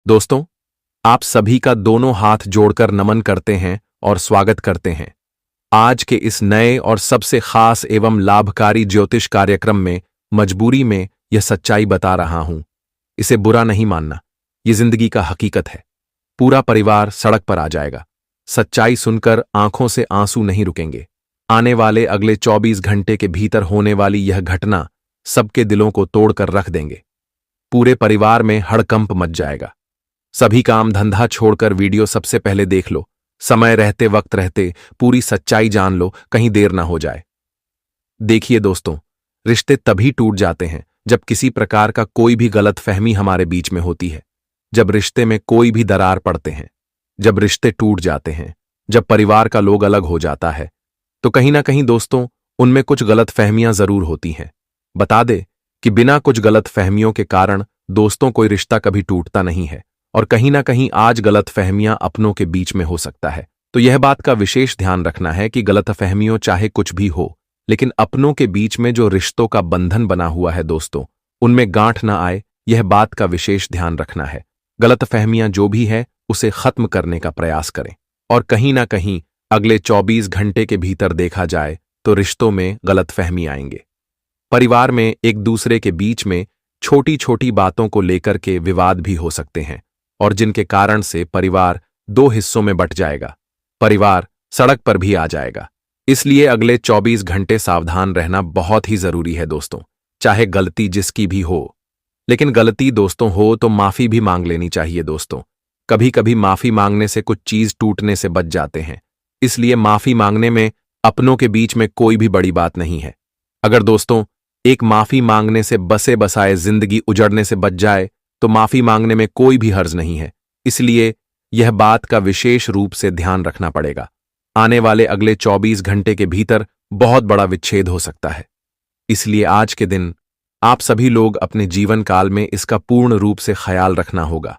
दोस्तों, आप सभी का दोनों हाथ जोड़कर नमन करते हैं और स्वागत करते हैं। आज के इस नए और सबसे खास एवं लाभकारी ज्योतिष कार्यक्रम में मजबूरी में यह सच्चाई बता रहा हूं। इसे बुरा नहीं मानना, यह जिंदगी का हकीकत है। पूरा परिवार सड़क पर आ जाएगा। सच्चाई सुनकर आंखों से आंसू नहीं रुकेंगे। आने वाले अगले 24 घंटे के भीतर होने वाली यह घटना सबके दिलों को तोड़कर रख देंगे। पूरे परिवार में हड़कंप मच जाएगा। सभी काम धंधा छोड़कर वीडियो सबसे पहले देख लो। समय रहते वक्त रहते पूरी सच्चाई जान लो, कहीं देर ना हो जाए। देखिए दोस्तों, रिश्ते तभी टूट जाते हैं जब किसी प्रकार का कोई भी गलतफहमी हमारे बीच में होती है, जब रिश्ते में कोई भी दरार पड़ते हैं, जब रिश्ते टूट जाते हैं, जब परिवार का लोग अलग हो जाता है, तो कहीं ना कहीं दोस्तों उनमें कुछ गलतफहमियां जरूर होती हैं। बता दे कि बिना कुछ गलतफहमियों के कारण दोस्तों कोई रिश्ता कभी टूटता नहीं है, और कहीं ना कहीं आज गलतफहमियां अपनों के बीच में हो सकता है। तो यह बात का विशेष ध्यान रखना है कि गलतफहमियों चाहे कुछ भी हो, लेकिन अपनों के बीच में जो रिश्तों का बंधन बना हुआ है दोस्तों, उनमें गांठ ना आए, यह बात का विशेष ध्यान रखना है। गलतफहमियां जो भी है उसे खत्म करने का प्रयास करें, और कहीं ना कहीं अगले 24 घंटे के भीतर देखा जाए तो रिश्तों में गलतफहमी आएंगे। परिवार में एक दूसरे के बीच में छोटी छोटी बातों को लेकर के विवाद भी हो सकते हैं, और जिनके कारण से परिवार दो हिस्सों में बंट जाएगा। परिवार सड़क पर भी आ जाएगा। इसलिए अगले 24 घंटे सावधान रहना बहुत ही जरूरी है दोस्तों। चाहे गलती जिसकी भी हो, लेकिन गलती दोस्तों हो तो माफी भी मांग लेनी चाहिए दोस्तों। कभी कभी माफी मांगने से कुछ चीज टूटने से बच जाते हैं। इसलिए माफी मांगने में अपनों के बीच में कोई भी बड़ी बात नहीं है। अगर दोस्तों एक माफी मांगने से बसे बसाए जिंदगी उजड़ने से बच जाए तो माफी मांगने में कोई भी हर्ज नहीं है। इसलिए यह बात का विशेष रूप से ध्यान रखना पड़ेगा। आने वाले अगले 24 घंटे के भीतर बहुत बड़ा विच्छेद हो सकता है। इसलिए आज के दिन आप सभी लोग अपने जीवन काल में इसका पूर्ण रूप से ख्याल रखना होगा।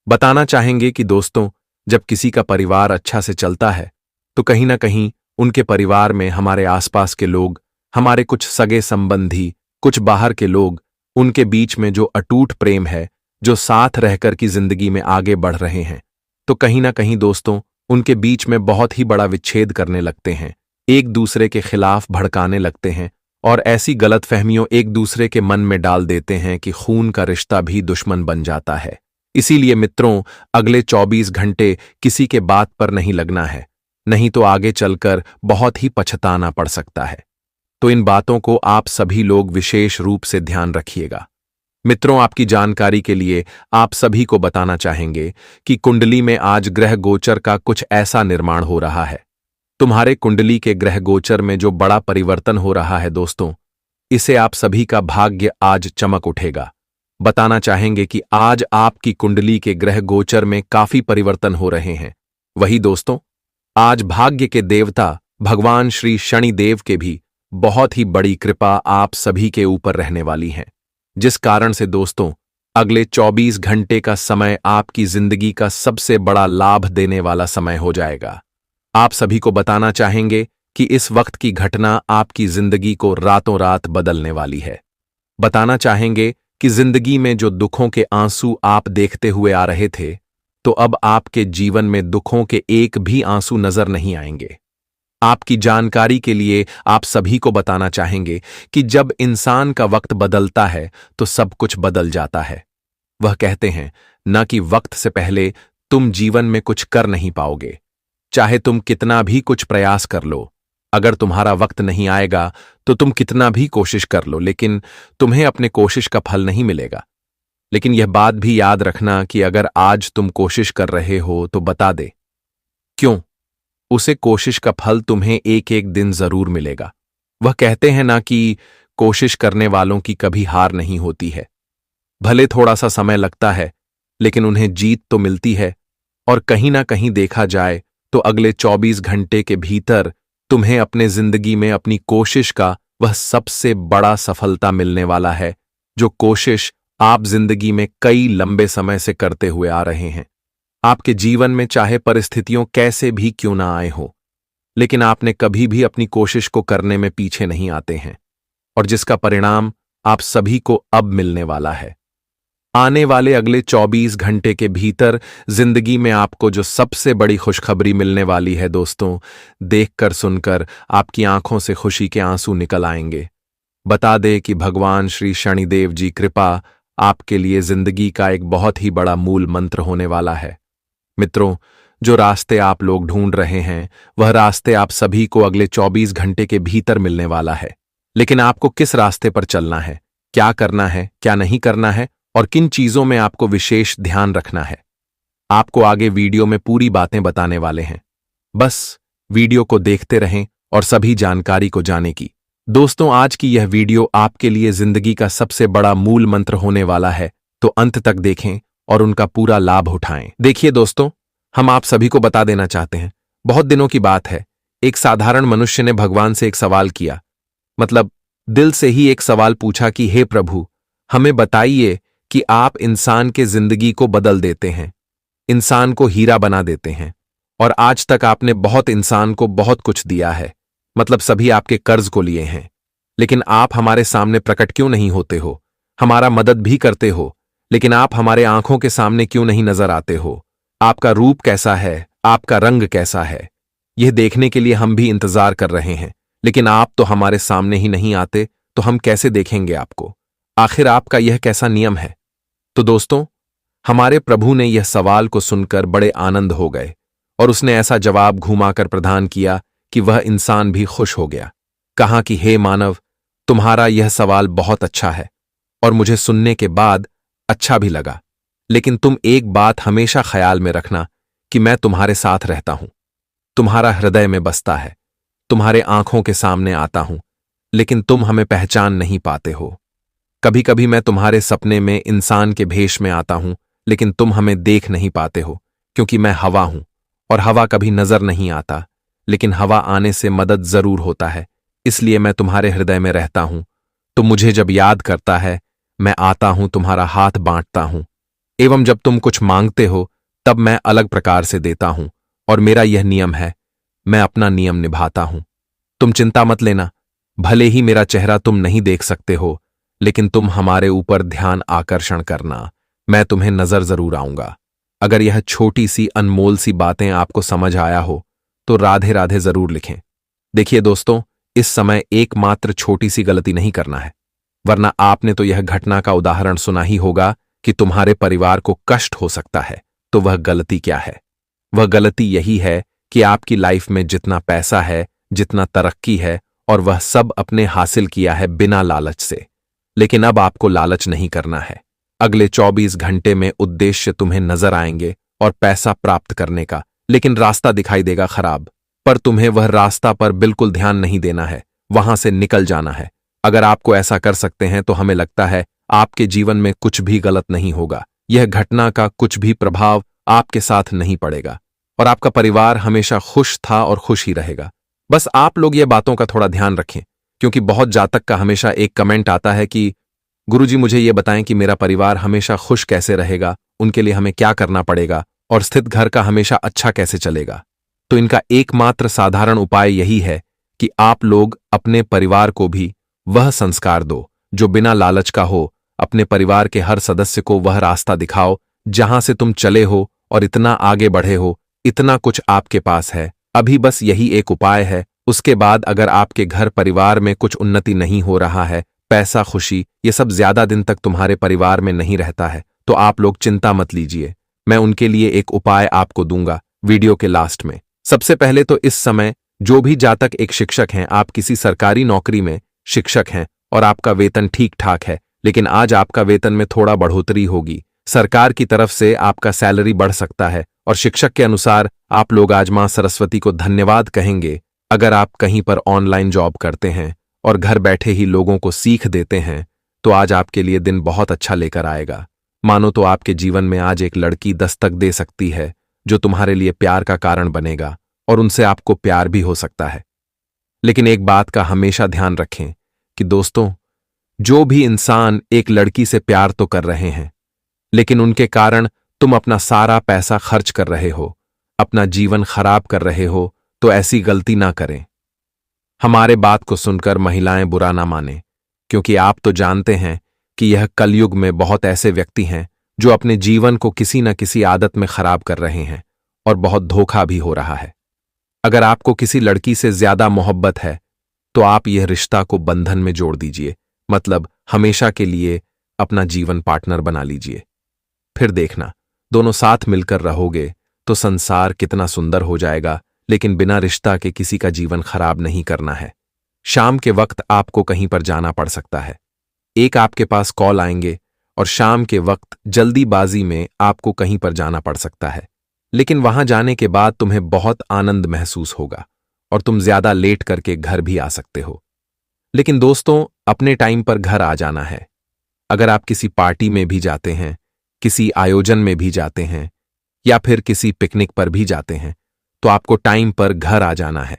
बताना चाहेंगे कि दोस्तों, जब किसी का परिवार अच्छा से चलता है तो कहीं ना कहीं उनके परिवार में हमारे आसपास के लोग, हमारे कुछ सगे संबंधी, कुछ बाहर के लोग, उनके बीच में जो अटूट प्रेम है, जो साथ रहकर की जिंदगी में आगे बढ़ रहे हैं, तो कहीं ना कहीं दोस्तों उनके बीच में बहुत ही बड़ा विच्छेद करने लगते हैं, एक दूसरे के खिलाफ भड़काने लगते हैं, और ऐसी गलतफहमियों एक दूसरे के मन में डाल देते हैं कि खून का रिश्ता भी दुश्मन बन जाता है। इसीलिए मित्रों, अगले 24 घंटे किसी के बात पर नहीं लगना है, नहीं तो आगे चलकर बहुत ही पछताना पड़ सकता है। तो इन बातों को आप सभी लोग विशेष रूप से ध्यान रखिएगा। मित्रों, आपकी जानकारी के लिए आप सभी को बताना चाहेंगे कि कुंडली में आज ग्रह गोचर का कुछ ऐसा निर्माण हो रहा है। तुम्हारे कुंडली के ग्रह गोचर में जो बड़ा परिवर्तन हो रहा है दोस्तों, इसे आप सभी का भाग्य आज चमक उठेगा। बताना चाहेंगे कि आज आपकी कुंडली के ग्रह गोचर में काफी परिवर्तन हो रहे हैं। वही दोस्तों, आज भाग्य के देवता भगवान श्री शनिदेव के भी बहुत ही बड़ी कृपा आप सभी के ऊपर रहने वाली है, जिस कारण से दोस्तों अगले 24 घंटे का समय आपकी जिंदगी का सबसे बड़ा लाभ देने वाला समय हो जाएगा। आप सभी को बताना चाहेंगे कि इस वक्त की घटना आपकी जिंदगी को रातों रात बदलने वाली है। बताना चाहेंगे कि जिंदगी में जो दुखों के आंसू आप देखते हुए आ रहे थे, तो अब आपके जीवन में दुखों के एक भी आंसू नजर नहीं आएंगे। आपकी जानकारी के लिए आप सभी को बताना चाहेंगे कि जब इंसान का वक्त बदलता है तो सब कुछ बदल जाता है। वह कहते हैं न कि वक्त से पहले तुम जीवन में कुछ कर नहीं पाओगे, चाहे तुम कितना भी कुछ प्रयास कर लो। अगर तुम्हारा वक्त नहीं आएगा तो तुम कितना भी कोशिश कर लो, लेकिन तुम्हें अपने कोशिश का फल नहीं मिलेगा। लेकिन यह बात भी याद रखना कि अगर आज तुम कोशिश कर रहे हो तो बता दे क्यों, उसे कोशिश का फल तुम्हें एक एक दिन जरूर मिलेगा। वह कहते हैं ना कि कोशिश करने वालों की कभी हार नहीं होती है। भले थोड़ा सा समय लगता है, लेकिन उन्हें जीत तो मिलती है। और कहीं ना कहीं देखा जाए तो अगले 24 घंटे के भीतर तुम्हें अपने जिंदगी में अपनी कोशिश का वह सबसे बड़ा सफलता मिलने वाला है, जो कोशिश आप जिंदगी में कई लंबे समय से करते हुए आ रहे हैं। आपके जीवन में चाहे परिस्थितियों कैसे भी क्यों ना आए हो, लेकिन आपने कभी भी अपनी कोशिश को करने में पीछे नहीं आते हैं, और जिसका परिणाम आप सभी को अब मिलने वाला है। आने वाले अगले 24 घंटे के भीतर जिंदगी में आपको जो सबसे बड़ी खुशखबरी मिलने वाली है दोस्तों, देखकर सुनकर आपकी आंखों से खुशी के आंसू निकल आएंगे। बता दे कि भगवान श्री शनिदेव जी कृपा आपके लिए जिंदगी का एक बहुत ही बड़ा मूल मंत्र होने वाला है। मित्रों, जो रास्ते आप लोग ढूंढ रहे हैं वह रास्ते आप सभी को अगले 24 घंटे के भीतर मिलने वाला है। लेकिन आपको किस रास्ते पर चलना है, क्या करना है, क्या नहीं करना है और किन चीजों में आपको विशेष ध्यान रखना है, आपको आगे वीडियो में पूरी बातें बताने वाले हैं। बस वीडियो को देखते रहें और सभी जानकारी को जाने की। दोस्तों, आज की यह वीडियो आपके लिए जिंदगी का सबसे बड़ा मूल मंत्र होने वाला है, तो अंत तक देखें और उनका पूरा लाभ उठाएं। देखिए दोस्तों, हम आप सभी को बता देना चाहते हैं, बहुत दिनों की बात है, एक साधारण मनुष्य ने भगवान से एक सवाल किया, मतलब दिल से ही एक सवाल पूछा कि हे प्रभु, हमें बताइए कि आप इंसान के जिंदगी को बदल देते हैं, इंसान को हीरा बना देते हैं, और आज तक आपने बहुत इंसान को बहुत कुछ दिया है, मतलब सभी आपके कर्ज को लिए हैं, लेकिन आप हमारे सामने प्रकट क्यों नहीं होते हो, हमारा मदद भी करते हो, लेकिन आप हमारे आंखों के सामने क्यों नहीं नजर आते हो, आपका रूप कैसा है, आपका रंग कैसा है, यह देखने के लिए हम भी इंतजार कर रहे हैं, लेकिन आप तो हमारे सामने ही नहीं आते, तो हम कैसे देखेंगे आपको, आखिर आपका यह कैसा नियम है। तो दोस्तों, हमारे प्रभु ने यह सवाल को सुनकर बड़े आनंद हो गए और उसने ऐसा जवाब घुमाकर प्रदान किया कि वह इंसान भी खुश हो गया। कहा कि हे मानव, तुम्हारा यह सवाल बहुत अच्छा है और मुझे सुनने के बाद अच्छा भी लगा, लेकिन तुम एक बात हमेशा ख्याल में रखना कि मैं तुम्हारे साथ रहता हूं, तुम्हारा हृदय में बसता है, तुम्हारे आंखों के सामने आता हूं, लेकिन तुम हमें पहचान नहीं पाते हो। कभी कभी मैं तुम्हारे सपने में इंसान के भेष में आता हूं, लेकिन तुम हमें देख नहीं पाते हो, क्योंकि मैं हवा हूं और हवा कभी नजर नहीं आता, लेकिन हवा आने से मदद जरूर होता है, इसलिए मैं तुम्हारे हृदय में रहता हूं। तो मुझे जब याद करता है, मैं आता हूं, तुम्हारा हाथ बांटता हूं, एवं जब तुम कुछ मांगते हो तब मैं अलग प्रकार से देता हूं, और मेरा यह नियम है, मैं अपना नियम निभाता हूं। तुम चिंता मत लेना, भले ही मेरा चेहरा तुम नहीं देख सकते हो, लेकिन तुम हमारे ऊपर ध्यान आकर्षण करना, मैं तुम्हें नजर जरूर आऊंगा। अगर यह छोटी सी अनमोल सी बातें आपको समझ आया हो तो राधे राधे जरूर लिखें। देखिए दोस्तों, इस समय एकमात्र छोटी सी गलती नहीं करना है, वरना आपने तो यह घटना का उदाहरण सुना ही होगा कि तुम्हारे परिवार को कष्ट हो सकता है। तो वह गलती क्या है? वह गलती यही है कि आपकी लाइफ में जितना पैसा है, जितना तरक्की है, और वह सब अपने हासिल किया है बिना लालच से। लेकिन अब आपको लालच नहीं करना है। अगले 24 घंटे में उद्देश्य तुम्हें नजर आएंगे और पैसा प्राप्त करने का, लेकिन रास्ता दिखाई देगा खराब, पर तुम्हें वह रास्ता पर बिल्कुल ध्यान नहीं देना है, वहां से निकल जाना है। अगर आपको ऐसा कर सकते हैं तो हमें लगता है आपके जीवन में कुछ भी गलत नहीं होगा, यह घटना का कुछ भी प्रभाव आपके साथ नहीं पड़ेगा और आपका परिवार हमेशा खुश था और खुश ही रहेगा। बस आप लोग ये बातों का थोड़ा ध्यान रखें, क्योंकि बहुत जातक का हमेशा एक कमेंट आता है कि गुरुजी मुझे ये बताएं कि मेरा परिवार हमेशा खुश कैसे रहेगा, उनके लिए हमें क्या करना पड़ेगा, और स्थित घर का हमेशा अच्छा कैसे चलेगा। तो इनका एकमात्र साधारण उपाय यही है कि आप लोग अपने परिवार को भी वह संस्कार दो जो बिना लालच का हो। अपने परिवार के हर सदस्य को वह रास्ता दिखाओ जहां से तुम चले हो और इतना आगे बढ़े हो, इतना कुछ आपके पास है। अभी बस यही एक उपाय है। उसके बाद अगर आपके घर परिवार में कुछ उन्नति नहीं हो रहा है, पैसा, खुशी, ये सब ज्यादा दिन तक तुम्हारे परिवार में नहीं रहता है, तो आप लोग चिंता मत लीजिए, मैं उनके लिए एक उपाय आपको दूंगा वीडियो के लास्ट में। सबसे पहले तो इस समय जो भी जातक एक शिक्षक हैं, आप किसी सरकारी नौकरी में शिक्षक हैं और आपका वेतन ठीक ठाक है, लेकिन आज आपका वेतन में थोड़ा बढ़ोतरी होगी, सरकार की तरफ से आपका सैलरी बढ़ सकता है और शिक्षक के अनुसार आप लोग आज मां सरस्वती को धन्यवाद कहेंगे। अगर आप कहीं पर ऑनलाइन जॉब करते हैं और घर बैठे ही लोगों को सीख देते हैं, तो आज आपके लिए दिन बहुत अच्छा लेकर आएगा। मानो तो आपके जीवन में आज एक लड़की दस्तक दे सकती है जो तुम्हारे लिए प्यार का कारण बनेगा और उनसे आपको प्यार भी हो सकता है। लेकिन एक बात का हमेशा ध्यान रखें कि दोस्तों, जो भी इंसान एक लड़की से प्यार तो कर रहे हैं, लेकिन उनके कारण तुम अपना सारा पैसा खर्च कर रहे हो, अपना जीवन खराब कर रहे हो, तो ऐसी गलती ना करें। हमारे बात को सुनकर महिलाएं बुरा ना माने, क्योंकि आप तो जानते हैं कि यह कलयुग में बहुत ऐसे व्यक्ति हैं जो अपने जीवन को किसी न किसी आदत में खराब कर रहे हैं और बहुत धोखा भी हो रहा है। अगर आपको किसी लड़की से ज्यादा मोहब्बत है तो आप यह रिश्ता को बंधन में जोड़ दीजिए, मतलब हमेशा के लिए अपना जीवन पार्टनर बना लीजिए। फिर देखना, दोनों साथ मिलकर रहोगे तो संसार कितना सुंदर हो जाएगा। लेकिन बिना रिश्ता के किसी का जीवन खराब नहीं करना है। शाम के वक्त आपको कहीं पर जाना पड़ सकता है, एक आपके पास कॉल आएंगे और शाम के वक्त जल्दीबाजी में आपको कहीं पर जाना पड़ सकता है। लेकिन वहां जाने के बाद तुम्हें बहुत आनंद महसूस होगा और तुम ज्यादा लेट करके घर भी आ सकते हो। लेकिन दोस्तों, अपने टाइम पर घर आ जाना है। अगर आप किसी पार्टी में भी जाते हैं, किसी आयोजन में भी जाते हैं या फिर किसी पिकनिक पर भी जाते हैं तो आपको टाइम पर घर आ जाना है।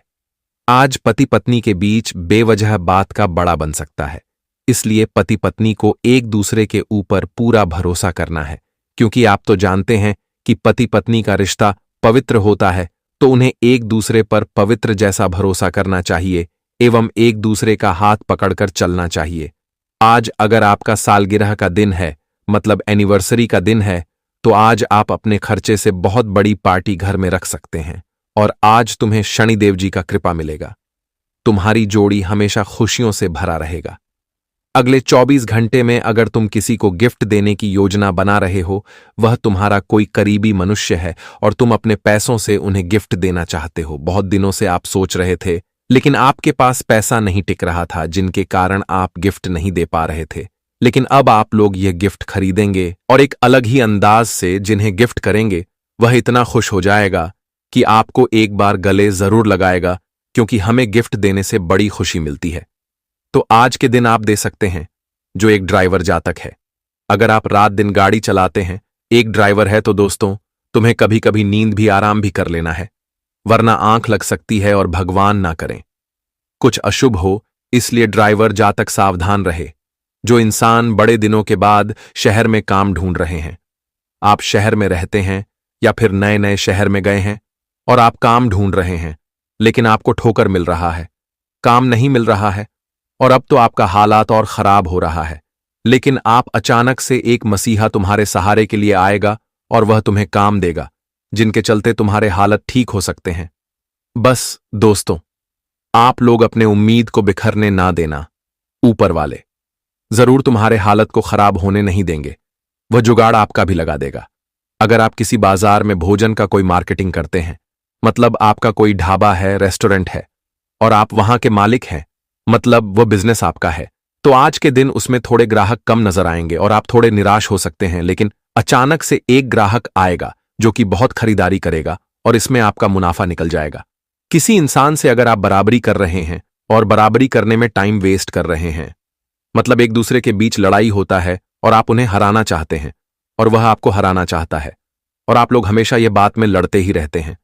आज पति पत्नी के बीच बेवजह बात का बड़ा बन सकता है, इसलिए पति पत्नी को एक दूसरे के ऊपर पूरा भरोसा करना है, क्योंकि आप तो जानते हैं कि पति पत्नी का रिश्ता पवित्र होता है, तो उन्हें एक दूसरे पर पवित्र जैसा भरोसा करना चाहिए एवं एक दूसरे का हाथ पकड़कर चलना चाहिए। आज अगर आपका सालगिरह का दिन है, मतलब एनिवर्सरी का दिन है, तो आज आप अपने खर्चे से बहुत बड़ी पार्टी घर में रख सकते हैं और आज तुम्हें शनिदेव जी का कृपा मिलेगा। तुम्हारी जोड़ी हमेशा खुशियों से भरा रहेगा। अगले 24 घंटे में अगर तुम किसी को गिफ्ट देने की योजना बना रहे हो, वह तुम्हारा कोई करीबी मनुष्य है और तुम अपने पैसों से उन्हें गिफ्ट देना चाहते हो। बहुत दिनों से आप सोच रहे थे, लेकिन आपके पास पैसा नहीं टिक रहा था, जिनके कारण आप गिफ्ट नहीं दे पा रहे थे। लेकिन अब आप लोग यह गिफ्ट खरीदेंगे और एक अलग ही अंदाज से जिन्हें गिफ्ट करेंगे वह इतना खुश हो जाएगा कि आपको एक बार गले जरूर लगाएगा, क्योंकि हमें गिफ्ट देने से बड़ी खुशी मिलती है। तो आज के दिन आप दे सकते हैं जो एक ड्राइवर जातक है। अगर आप रात दिन गाड़ी चलाते हैं, एक ड्राइवर है, तो दोस्तों तुम्हें कभी कभी नींद भी आराम भी कर लेना है, वरना आंख लग सकती है और भगवान ना करें कुछ अशुभ हो। इसलिए ड्राइवर जातक सावधान रहे। जो इंसान बड़े दिनों के बाद शहर में काम ढूंढ रहे हैं, आप शहर में रहते हैं या फिर नए नए शहर में गए हैं और आप काम ढूंढ रहे हैं, लेकिन आपको ठोकर मिल रहा है, काम नहीं मिल रहा है और अब तो आपका हालात और खराब हो रहा है। लेकिन आप अचानक से एक मसीहा तुम्हारे सहारे के लिए आएगा और वह तुम्हें काम देगा, जिनके चलते तुम्हारे हालत ठीक हो सकते हैं। बस दोस्तों, आप लोग अपने उम्मीद को बिखरने ना देना। ऊपर वाले जरूर तुम्हारे हालत को खराब होने नहीं देंगे, वह जुगाड़ आपका भी लगा देगा। अगर आप किसी बाजार में भोजन का कोई मार्केटिंग करते हैं, मतलब आपका कोई ढाबा है, रेस्टोरेंट है और आप वहां के मालिक हैं, मतलब वह बिजनेस आपका है, तो आज के दिन उसमें थोड़े ग्राहक कम नजर आएंगे और आप थोड़े निराश हो सकते हैं। लेकिन अचानक से एक ग्राहक आएगा जो कि बहुत खरीदारी करेगा और इसमें आपका मुनाफा निकल जाएगा। किसी इंसान से अगर आप बराबरी कर रहे हैं और बराबरी करने में टाइम वेस्ट कर रहे हैं, मतलब एक दूसरे के बीच लड़ाई होता है और आप उन्हें हराना चाहते हैं और वह आपको हराना चाहता है और आप लोग हमेशा यह बात में लड़ते ही रहते हैं,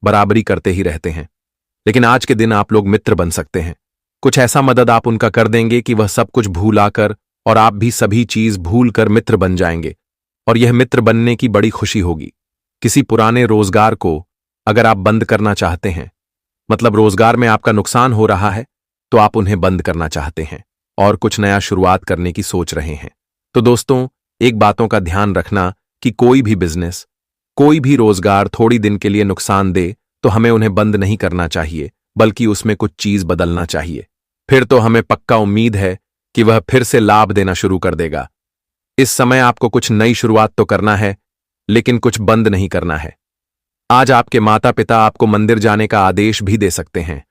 बराबरी करते ही रहते हैं, लेकिन आज के दिन आप लोग मित्र बन सकते हैं। कुछ ऐसा मदद आप उनका कर देंगे कि वह सब कुछ भूला कर और आप भी सभी चीज भूल कर मित्र बन जाएंगे और यह मित्र बनने की बड़ी खुशी होगी। किसी पुराने रोजगार को अगर आप बंद करना चाहते हैं, मतलब रोजगार में आपका नुकसान हो रहा है, तो आप उन्हें बंद करना चाहते हैं और कुछ नया शुरुआत करने की सोच रहे हैं, तो दोस्तों एक बातों का ध्यान रखना कि कोई भी बिजनेस, कोई भी रोजगार थोड़ी दिन के लिए नुकसान दे तो हमें उन्हें बंद नहीं करना चाहिए, बल्कि उसमें कुछ चीज बदलना चाहिए। फिर तो हमें पक्का उम्मीद है कि वह फिर से लाभ देना शुरू कर देगा। इस समय आपको कुछ नई शुरुआत तो करना है, लेकिन कुछ बंद नहीं करना है। आज आपके माता पिता आपको मंदिर जाने का आदेश भी दे सकते हैं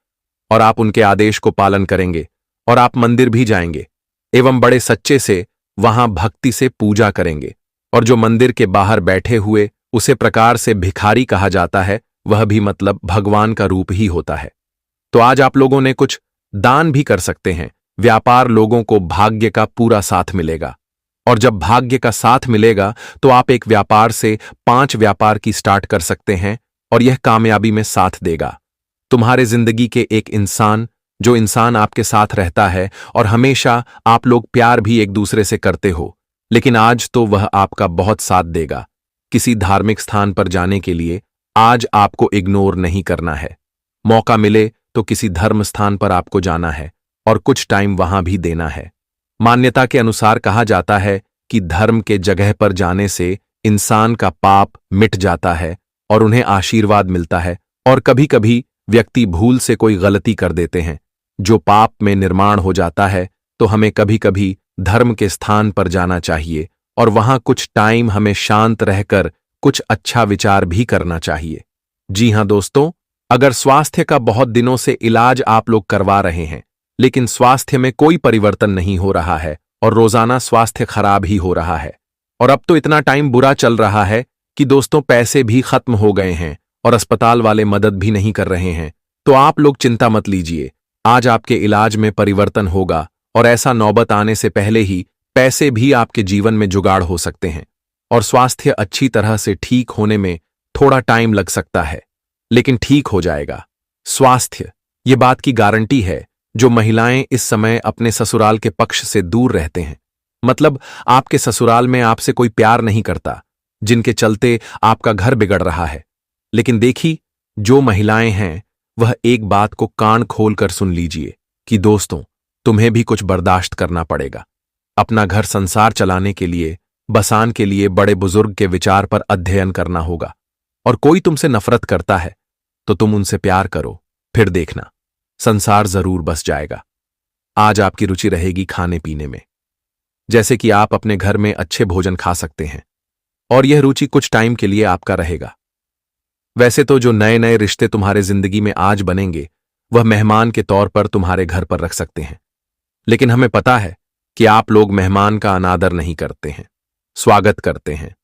और आप उनके आदेश को पालन करेंगे और आप मंदिर भी जाएंगे एवं बड़े सच्चे से वहां भक्ति से पूजा करेंगे। और जो मंदिर के बाहर बैठे हुए उसे प्रकार से भिखारी कहा जाता है, वह भी मतलब भगवान का रूप ही होता है। तो आज आप लोगों ने कुछ दान भी कर सकते हैं। व्यापार लोगों को भाग्य का पूरा साथ मिलेगा और जब भाग्य का साथ मिलेगा तो आप एक व्यापार से 5 व्यापार की स्टार्ट कर सकते हैं और यह कामयाबी में साथ देगा। तुम्हारे जिंदगी के एक इंसान, जो इंसान आपके साथ रहता है और हमेशा आप लोग प्यार भी एक दूसरे से करते हो, लेकिन आज तो वह आपका बहुत साथ देगा। किसी धार्मिक स्थान पर जाने के लिए आज आपको इग्नोर नहीं करना है। मौका मिले तो किसी धर्म स्थान पर आपको जाना है और कुछ टाइम वहां भी देना है। मान्यता के अनुसार कहा जाता है कि धर्म के जगह पर जाने से इंसान का पाप मिट जाता है और उन्हें आशीर्वाद मिलता है। और कभी कभी व्यक्ति भूल से कोई गलती कर देते हैं जो पाप में निर्माण हो जाता है, तो हमें कभी कभी धर्म के स्थान पर जाना चाहिए और वहां कुछ टाइम हमें शांत रहकर कुछ अच्छा विचार भी करना चाहिए। जी हां दोस्तों, अगर स्वास्थ्य का बहुत दिनों से इलाज आप लोग करवा रहे हैं लेकिन स्वास्थ्य में कोई परिवर्तन नहीं हो रहा है और रोजाना स्वास्थ्य खराब ही हो रहा है और अब तो इतना टाइम बुरा चल रहा है कि दोस्तों पैसे भी खत्म हो गए हैं और अस्पताल वाले मदद भी नहीं कर रहे हैं, तो आप लोग चिंता मत लीजिए। आज आपके इलाज में परिवर्तन होगा और ऐसा नौबत आने से पहले ही पैसे भी आपके जीवन में जुगाड़ हो सकते हैं और स्वास्थ्य अच्छी तरह से ठीक होने में थोड़ा टाइम लग सकता है लेकिन ठीक हो जाएगा। स्वास्थ्य ये बात की गारंटी है जो महिलाएं इस समय अपने ससुराल के पक्ष से दूर रहते हैं, मतलब आपके ससुराल में आपसे कोई प्यार नहीं करता, जिनके चलते आपका घर बिगड़ रहा है। लेकिन देखी जो महिलाएं हैं वह एक बात को कान खोलकर सुन लीजिए कि दोस्तों तुम्हें भी कुछ बर्दाश्त करना पड़ेगा। अपना घर संसार चलाने के लिए, बसान के लिए बड़े बुजुर्ग के विचार पर अध्ययन करना होगा और कोई तुमसे नफरत करता है तो तुम उनसे प्यार करो, फिर देखना संसार जरूर बस जाएगा। आज आपकी रुचि रहेगी खाने पीने में, जैसे कि आप अपने घर में अच्छे भोजन खा सकते हैं और यह रुचि कुछ टाइम के लिए आपका रहेगा। वैसे तो जो नए नए रिश्ते तुम्हारे जिंदगी में आज बनेंगे वह मेहमान के तौर पर तुम्हारे घर पर रख सकते हैं, लेकिन हमें पता है कि आप लोग मेहमान का अनादर नहीं करते हैं, स्वागत करते हैं,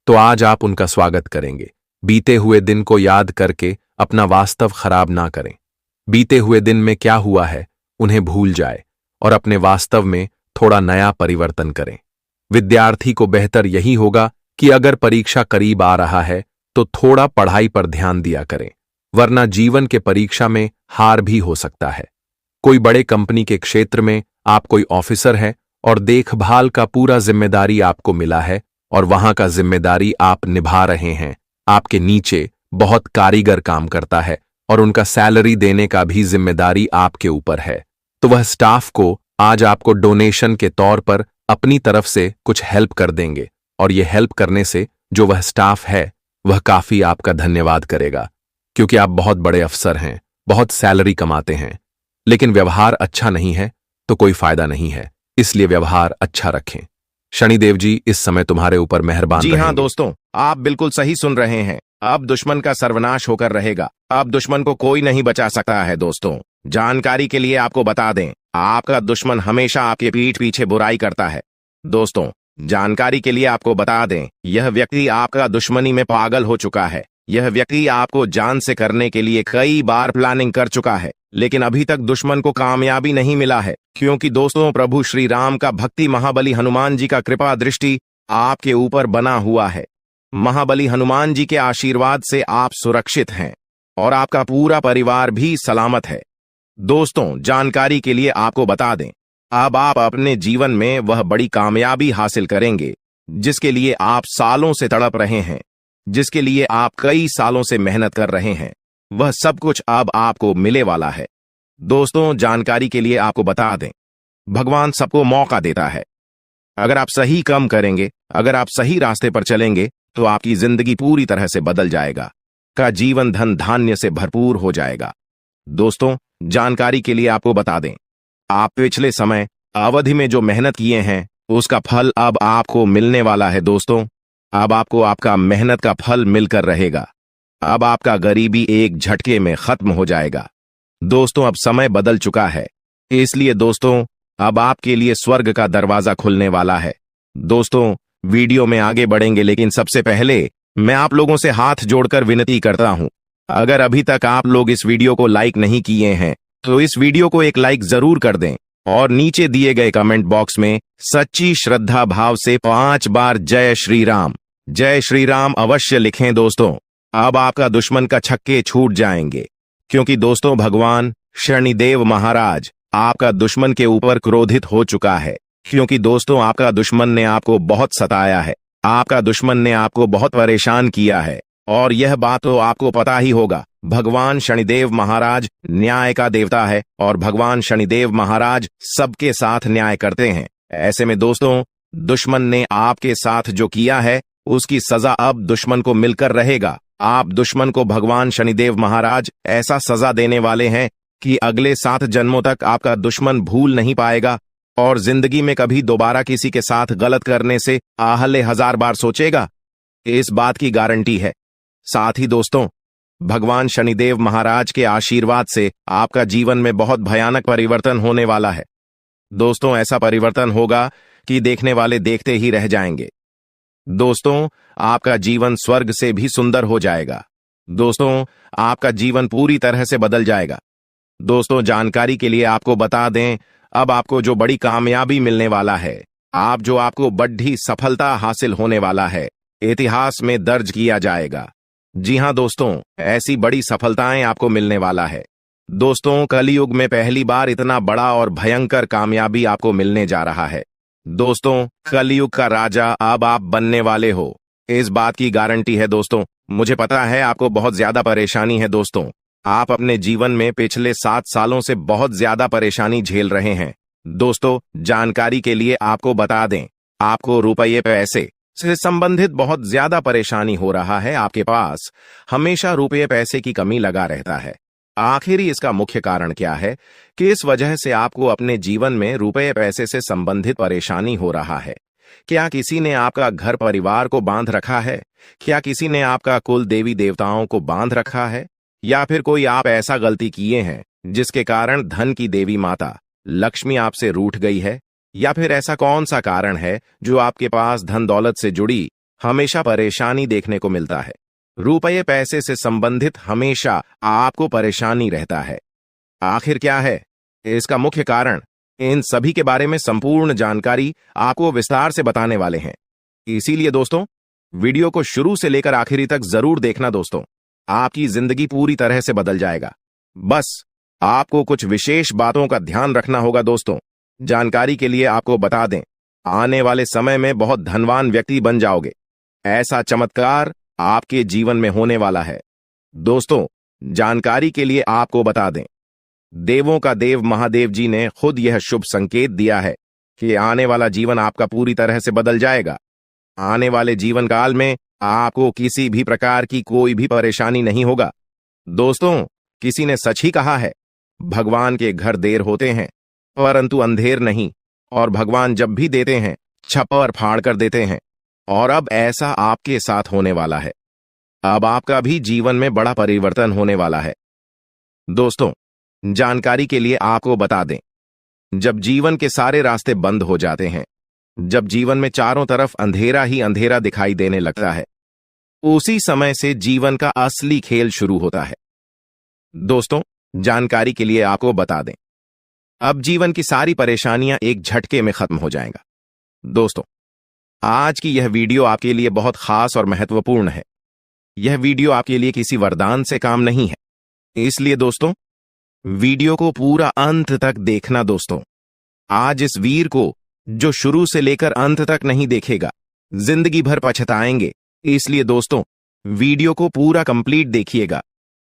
तो आज आप उनका स्वागत करेंगे। बीते हुए दिन को याद करके अपना वास्तव खराब ना करें। बीते हुए दिन में क्या हुआ है उन्हें भूल जाए और अपने वास्तव में थोड़ा नया परिवर्तन करें। विद्यार्थी को बेहतर यही होगा कि अगर परीक्षा करीब आ रहा है तो थोड़ा पढ़ाई पर ध्यान दिया करें, वरना जीवन के परीक्षा में हार भी हो सकता है। कोई बड़े कंपनी के क्षेत्र में आप कोई ऑफिसर है और देखभाल का पूरा जिम्मेदारी आपको मिला है और वहां का जिम्मेदारी आप निभा रहे हैं। आपके नीचे बहुत कारीगर काम करता है और उनका सैलरी देने का भी जिम्मेदारी आपके ऊपर है, तो वह स्टाफ को आज आपको डोनेशन के तौर पर अपनी तरफ से कुछ हेल्प कर देंगे और ये हेल्प करने से जो वह स्टाफ है वह काफी आपका धन्यवाद करेगा, क्योंकि आप बहुत बड़े अफसर हैं, बहुत सैलरी कमाते हैं, लेकिन व्यवहार अच्छा नहीं है तो कोई फायदा नहीं है, इसलिए व्यवहार अच्छा रखें। शनिदेव जी इस समय तुम्हारे ऊपर मेहरबान जी रहेंगे। हाँ दोस्तों, आप बिल्कुल सही सुन रहे हैं। अब दुश्मन का सर्वनाश होकर रहेगा। अब दुश्मन को कोई नहीं बचा सकता है। दोस्तों जानकारी के लिए आपको बता दें, आपका दुश्मन हमेशा आपके पीठ पीछे बुराई करता है। दोस्तों जानकारी के लिए आपको बता दें, यह व्यक्ति आपका दुश्मनी में पागल हो चुका है। यह व्यक्ति आपको जान से करने के लिए कई बार प्लानिंग कर चुका है, लेकिन अभी तक दुश्मन को कामयाबी नहीं मिला है, क्योंकि दोस्तों प्रभु श्री राम का भक्ति महाबली हनुमान जी का कृपा दृष्टि आपके ऊपर बना हुआ है। महाबली हनुमान जी के आशीर्वाद से आप सुरक्षित हैं और आपका पूरा परिवार भी सलामत है। दोस्तों जानकारी के लिए आपको बता दें, अब आप अपने जीवन में वह बड़ी कामयाबी हासिल करेंगे जिसके लिए आप सालों से तड़प रहे हैं, जिसके लिए आप कई सालों से मेहनत कर रहे हैं। वह सब कुछ अब आपको मिले वाला है। दोस्तों जानकारी के लिए आपको बता दें, भगवान सबको मौका देता है। अगर आप सही काम करेंगे, अगर आप सही रास्ते पर चलेंगे तो आपकी जिंदगी पूरी तरह से बदल जाएगा, का जीवन धन धान्य से भरपूर हो जाएगा। दोस्तों जानकारी के लिए आपको बता दें, आप पिछले समय अवधि में जो मेहनत किए हैं उसका फल अब आपको मिलने वाला है। दोस्तों अब आपको आपका मेहनत का फल मिलकर रहेगा। अब आपका गरीबी एक झटके में खत्म हो जाएगा। दोस्तों अब समय बदल चुका है, इसलिए दोस्तों अब आपके लिए स्वर्ग का दरवाजा खुलने वाला है। दोस्तों वीडियो में आगे बढ़ेंगे, लेकिन सबसे पहले मैं आप लोगों से हाथ जोड़कर विनती करता हूं, अगर अभी तक आप लोग इस वीडियो को लाइक नहीं किए हैं तो इस वीडियो को एक लाइक जरूर कर दें और नीचे दिए गए कमेंट बॉक्स में सच्ची श्रद्धा भाव से 5 बार जय श्री राम अवश्य लिखें। दोस्तों अब आपका दुश्मन का छक्के छूट जाएंगे, क्योंकि दोस्तों भगवान शनिदेव महाराज आपका दुश्मन के ऊपर क्रोधित हो चुका है, क्योंकि दोस्तों आपका दुश्मन ने आपको बहुत सताया है, आपका दुश्मन ने आपको बहुत परेशान किया है और यह बात तो आपको पता ही होगा। भगवान शनिदेव महाराज न्याय का देवता है और भगवान शनिदेव महाराज सबके साथ न्याय करते हैं। ऐसे में दोस्तों दुश्मन ने आपके साथ जो किया है उसकी सजा अब दुश्मन को मिलकर रहेगा। आप दुश्मन को भगवान शनिदेव महाराज ऐसा सजा देने वाले हैं कि अगले 7 जन्मों तक आपका दुश्मन भूल नहीं पाएगा और जिंदगी में कभी दोबारा किसी के साथ गलत करने से आहले 1000 बार सोचेगा, इस बात की गारंटी है। साथ ही दोस्तों, भगवान शनिदेव महाराज के आशीर्वाद से आपका जीवन में बहुत भयानक परिवर्तन होने वाला है। दोस्तों, ऐसा परिवर्तन होगा कि देखने वाले देखते ही रह जाएंगे। दोस्तों, आपका जीवन स्वर्ग से भी सुंदर हो जाएगा। दोस्तों, आपका जीवन पूरी तरह से बदल जाएगा। दोस्तों, जानकारी के लिए आपको बता दें, अब आपको जो बड़ी कामयाबी मिलने वाला है, आपको बड़ी सफलता हासिल होने वाला है, इतिहास में दर्ज किया जाएगा। जी हां दोस्तों, ऐसी बड़ी सफलताएं आपको मिलने वाला है। दोस्तों, कलयुग में पहली बार इतना बड़ा और भयंकर कामयाबी आपको मिलने जा रहा है। दोस्तों, कलयुग का राजा अब आप बनने वाले हो, इस बात की गारंटी है। दोस्तों, मुझे पता है आपको बहुत ज्यादा परेशानी है। दोस्तों, आप अपने जीवन में पिछले 7 सालों से बहुत ज्यादा परेशानी झेल रहे हैं। दोस्तों, जानकारी के लिए आपको बता दें, आपको रुपये पैसे से संबंधित बहुत ज्यादा परेशानी हो रहा है। आपके पास हमेशा रुपये पैसे की कमी लगा रहता है। आखिर इसका मुख्य कारण क्या है कि इस वजह से आपको अपने जीवन में रुपये पैसे से संबंधित परेशानी हो रहा है? क्या किसी ने आपका घर परिवार को बांध रखा है? क्या किसी ने आपका कुल देवी देवताओं को बांध रखा है? या फिर कोई आप ऐसा गलती किए हैं जिसके कारण धन की देवी माता लक्ष्मी आपसे रूठ गई है? या फिर ऐसा कौन सा कारण है जो आपके पास धन दौलत से जुड़ी हमेशा परेशानी देखने को मिलता है? रुपये पैसे से संबंधित हमेशा आपको परेशानी रहता है। आखिर क्या है इसका मुख्य कारण? इन सभी के बारे में संपूर्ण जानकारी आपको विस्तार से बताने वाले हैं। इसीलिए दोस्तों, वीडियो को शुरू से लेकर आखिरी तक जरूर देखना। दोस्तों, आपकी जिंदगी पूरी तरह से बदल जाएगा। बस आपको कुछ विशेष बातों का ध्यान रखना होगा। दोस्तों, जानकारी के लिए आपको बता दें, आने वाले समय में बहुत धनवान व्यक्ति बन जाओगे। ऐसा चमत्कार आपके जीवन में होने वाला है। दोस्तों, जानकारी के लिए आपको बता दें, देवों का देव महादेव जी ने खुद यह शुभ संकेत दिया है कि आने वाला जीवन आपका पूरी तरह से बदल जाएगा। आने वाले जीवन काल में आपको किसी भी प्रकार की कोई भी परेशानी नहीं होगा। दोस्तों, किसी ने सच ही कहा है, भगवान के घर देर होते हैं परंतु अंधेर नहीं, और भगवान जब भी देते हैं छप्पर फाड़ कर देते हैं। और अब ऐसा आपके साथ होने वाला है। अब आपका भी जीवन में बड़ा परिवर्तन होने वाला है। दोस्तों, जानकारी के लिए आपको बता दें, जब जीवन के सारे रास्ते बंद हो जाते हैं, जब जीवन में चारों तरफ अंधेरा ही अंधेरा दिखाई देने लगता है, उसी समय से जीवन का असली खेल शुरू होता है। दोस्तों, जानकारी के लिए आपको बता दें, अब जीवन की सारी परेशानियां एक झटके में खत्म हो जाएगा। दोस्तों, आज की यह वीडियो आपके लिए बहुत खास और महत्वपूर्ण है। यह वीडियो आपके लिए किसी वरदान से काम नहीं है, इसलिए दोस्तों, वीडियो को पूरा अंत तक देखना। दोस्तों, आज इस वीर को जो शुरू से लेकर अंत तक नहीं देखेगा, जिंदगी भर पछताएंगे। इसलिए दोस्तों, वीडियो को पूरा कंप्लीट देखिएगा,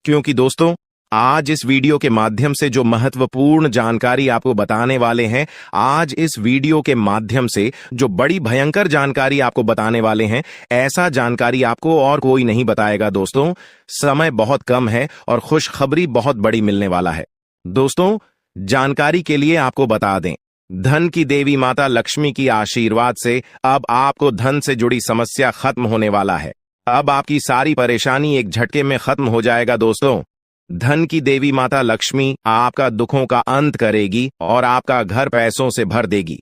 क्योंकि दोस्तों, आज इस वीडियो के माध्यम से जो महत्वपूर्ण जानकारी आपको बताने वाले हैं, आज इस वीडियो के माध्यम से जो बड़ी भयंकर जानकारी आपको बताने वाले हैं, ऐसा जानकारी आपको और कोई नहीं बताएगा। दोस्तों, समय बहुत कम है और खुशखबरी बहुत बड़ी मिलने वाला है। दोस्तों, जानकारी के लिए आपको बता दें, धन की देवी माता लक्ष्मी की आशीर्वाद से अब आपको धन से जुड़ी समस्या खत्म होने वाला है। अब आपकी सारी परेशानी एक झटके में खत्म हो जाएगा। दोस्तों, धन की देवी माता लक्ष्मी आपका दुखों का अंत करेगी और आपका घर पैसों से भर देगी।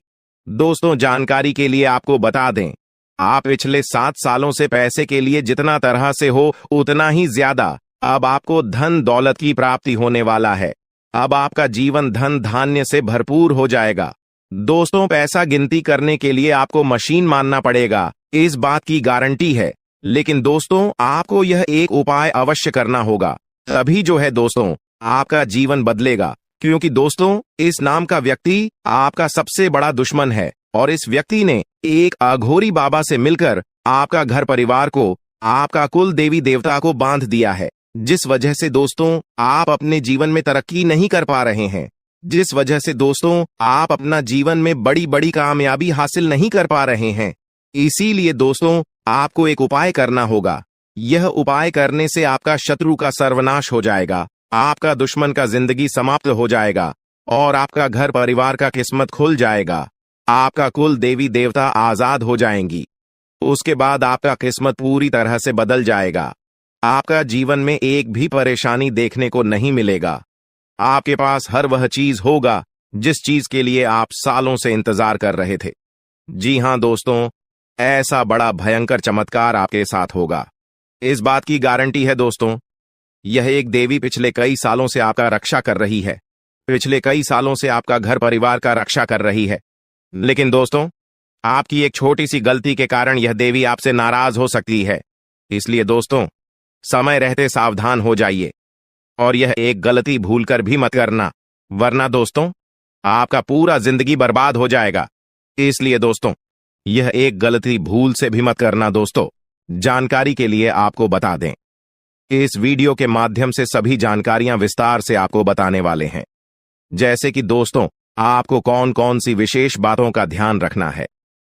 दोस्तों, जानकारी के लिए आपको बता दें, आप पिछले 7 सालों से पैसे के लिए जितना तरह से हो उतना ही ज्यादा अब आपको धन दौलत की प्राप्ति होने वाला है। अब आपका जीवन धन धान्य से भरपूर हो जाएगा। दोस्तों, पैसा गिनती करने के लिए आपको मशीन मानना पड़ेगा, इस बात की गारंटी है। लेकिन दोस्तों, आपको यह एक उपाय अवश्य करना होगा, तभी जो है दोस्तों आपका जीवन बदलेगा। क्योंकि दोस्तों, इस नाम का व्यक्ति आपका सबसे बड़ा दुश्मन है और इस व्यक्ति ने एक अघोरी बाबा से मिलकर आपका घर परिवार को, आपका कुल देवी देवता को बांध दिया है, जिस वजह से दोस्तों आप अपने जीवन में तरक्की नहीं कर पा रहे हैं। जिस वजह से दोस्तों आप अपना जीवन में बड़ी बड़ी कामयाबी हासिल नहीं कर पा रहे हैं। इसीलिए दोस्तों आपको एक उपाय करना होगा। यह उपाय करने से आपका शत्रु का सर्वनाश हो जाएगा, आपका दुश्मन का जिंदगी समाप्त हो जाएगा और आपका घर परिवार का किस्मत खुल जाएगा। आपका कुल देवी देवता आजाद हो जाएंगी। उसके बाद आपका किस्मत पूरी तरह से बदल जाएगा। आपका जीवन में एक भी परेशानी देखने को नहीं मिलेगा। आपके पास हर वह चीज होगा जिस चीज के लिए आप सालों से इंतजार कर रहे थे। जी हां दोस्तों, ऐसा बड़ा भयंकर चमत्कार आपके साथ होगा। इस बात की गारंटी है दोस्तों। यह एक देवी पिछले कई सालों से आपका रक्षा कर रही है। पिछले कई सालों से आपका घर परिवार का रक्षा कर रही है। लेकिन दोस्तों आपकी एक छोटी सी गलती के कारण यह देवी आपसे नाराज हो सकती है। इसलिए दोस्तों समय रहते सावधान हो जाइए और यह एक गलती भूलकर भी मत करना, वरना दोस्तों आपका पूरा जिंदगी बर्बाद हो जाएगा। इसलिए दोस्तों यह एक गलती भूल से भी मत करना। दोस्तों जानकारी के लिए आपको बता दें, इस वीडियो के माध्यम से सभी जानकारियां विस्तार से आपको बताने वाले हैं। जैसे कि दोस्तों आपको कौन कौन सी विशेष बातों का ध्यान रखना है,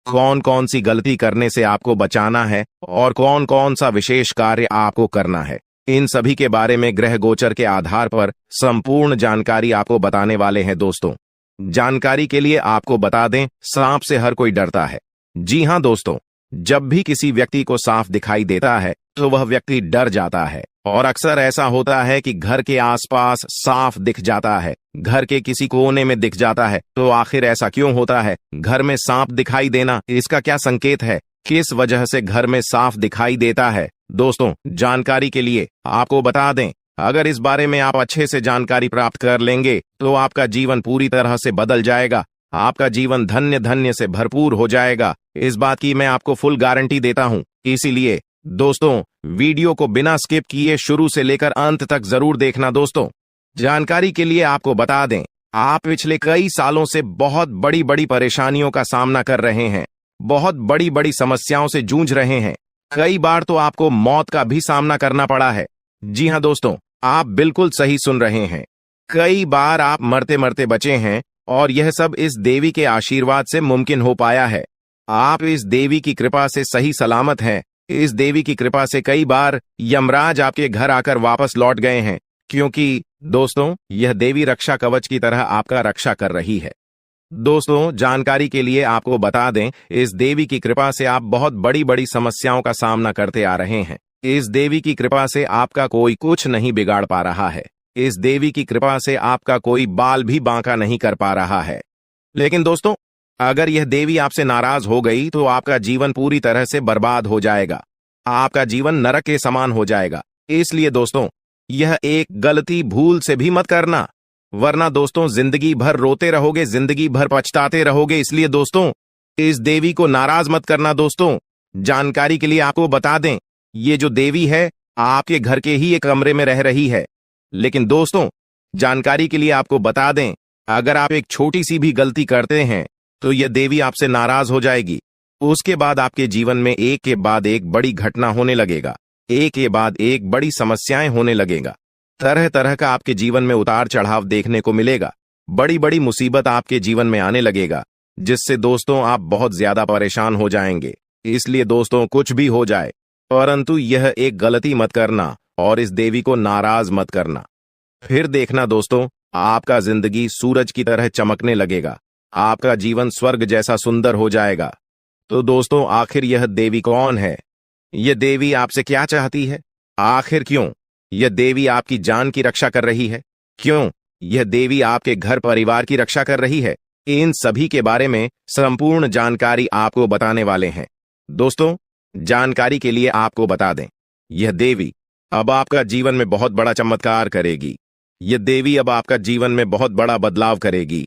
कौन कौन सी गलती करने से आपको बचाना है और कौन कौन सा विशेष कार्य आपको करना है, इन सभी के बारे में ग्रह गोचर के आधार पर संपूर्ण जानकारी आपको बताने वाले हैं। दोस्तों जानकारी के लिए आपको बता दें, सांप से हर कोई डरता है। जी हां दोस्तों, जब भी किसी व्यक्ति को सांप दिखाई देता है तो वह व्यक्ति डर जाता है और अक्सर ऐसा होता है कि घर के आसपास सांप दिख जाता है, घर के किसी कोने में दिख जाता है। तो आखिर ऐसा क्यों होता है? घर में सांप दिखाई देना इसका क्या संकेत है? किस वजह से घर में सांप दिखाई देता है? दोस्तों जानकारी के लिए आपको बता दें, अगर इस बारे में आप अच्छे से जानकारी प्राप्त कर लेंगे तो आपका जीवन पूरी तरह से बदल जाएगा। आपका जीवन धन्य धन्य से भरपूर हो जाएगा। इस बात की मैं आपको फुल गारंटी देता हूं। इसीलिए दोस्तों वीडियो को बिना स्किप किए शुरू से लेकर अंत तक जरूर देखना। दोस्तों जानकारी के लिए आपको बता दें, आप पिछले कई सालों से बहुत बड़ी बड़ी परेशानियों का सामना कर रहे हैं, बहुत बड़ी बड़ी समस्याओं से जूझ रहे हैं। कई बार तो आपको मौत का भी सामना करना पड़ा है। जी हां दोस्तों, आप बिल्कुल सही सुन रहे हैं। कई बार आप मरते मरते बचे हैं और यह सब इस देवी के आशीर्वाद से मुमकिन हो पाया है। आप इस देवी की कृपा से सही सलामत हैं। इस देवी की कृपा से कई बार यमराज आपके घर आकर वापस लौट गए हैं, क्योंकि दोस्तों यह देवी रक्षा कवच की तरह आपका रक्षा कर रही है। दोस्तों जानकारी के लिए आपको बता दें, इस देवी की कृपा से आप बहुत बड़ी बड़ी समस्याओं का सामना करते आ रहे हैं। इस देवी की कृपा से आपका कोई कुछ नहीं बिगाड़ पा रहा है। इस देवी की कृपा से आपका कोई बाल भी बांका नहीं कर पा रहा है। लेकिन दोस्तों अगर यह देवी आपसे नाराज हो गई तो आपका जीवन पूरी तरह से बर्बाद हो जाएगा। आपका जीवन नरक के समान हो जाएगा। इसलिए दोस्तों यह एक गलती भूल से भी मत करना, वरना दोस्तों जिंदगी भर रोते रहोगे, जिंदगी भर पछताते रहोगे। इसलिए दोस्तों इस देवी को नाराज मत करना। दोस्तों जानकारी के लिए आपको बता दें, ये जो देवी है आपके घर के ही एक कमरे में रह रही है। लेकिन दोस्तों जानकारी के लिए आपको बता दें, अगर आप एक छोटी सी भी गलती करते हैं तो यह देवी आपसे नाराज हो जाएगी। उसके बाद आपके जीवन में एक के बाद एक बड़ी घटना होने लगेगा, एक के बाद एक बड़ी समस्याएं होने लगेगा। तरह तरह का आपके जीवन में उतार चढ़ाव देखने को मिलेगा। बड़ी बड़ी मुसीबत आपके जीवन में आने लगेगा, जिससे दोस्तों आप बहुत ज्यादा परेशान हो जाएंगे। इसलिए दोस्तों कुछ भी हो जाए, परंतु यह एक गलती मत करना और इस देवी को नाराज मत करना। फिर देखना दोस्तों आपका जिंदगी सूरज की तरह चमकने लगेगा, आपका जीवन स्वर्ग जैसा सुंदर हो जाएगा। तो दोस्तों आखिर यह देवी कौन है? यह देवी आपसे क्या चाहती है? आखिर क्यों यह देवी आपकी जान की रक्षा कर रही है? क्यों यह देवी आपके घर परिवार की रक्षा कर रही है? इन सभी के बारे में संपूर्ण जानकारी आपको बताने वाले हैं। दोस्तों जानकारी के लिए आपको बता दें, यह देवी अब आपका जीवन में बहुत बड़ा चमत्कार करेगी। यह देवी अब आपका जीवन में बहुत बड़ा बदलाव करेगी,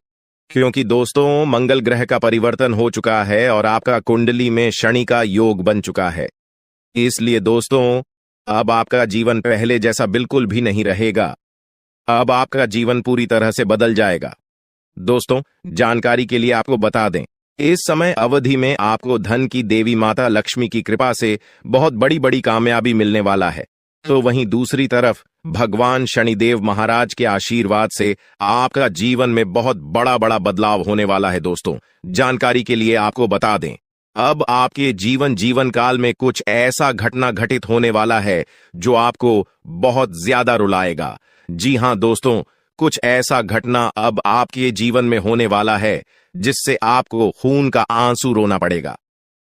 क्योंकि दोस्तों मंगल ग्रह का परिवर्तन हो चुका है और आपका कुंडली में शनि का योग बन चुका है। इसलिए दोस्तों अब आपका जीवन पहले जैसा बिल्कुल भी नहीं रहेगा। अब आपका जीवन पूरी तरह से बदल जाएगा। दोस्तों जानकारी के लिए आपको बता दें, इस समय अवधि में आपको धन की देवी माता लक्ष्मी की कृपा से बहुत बड़ी बड़ी कामयाबी मिलने वाला है। तो वहीं दूसरी तरफ भगवान शनिदेव महाराज के आशीर्वाद से आपका जीवन में बहुत बड़ा बड़ा बदलाव होने वाला है दोस्तों। जानकारी के लिए आपको बता दें, अब आपके जीवन काल में कुछ ऐसा घटना घटित होने वाला है जो आपको बहुत ज्यादा रुलाएगा। जी हां दोस्तों, कुछ ऐसा घटना अब आपके जीवन में होने वाला है जिससे आपको खून का आंसू रोना पड़ेगा।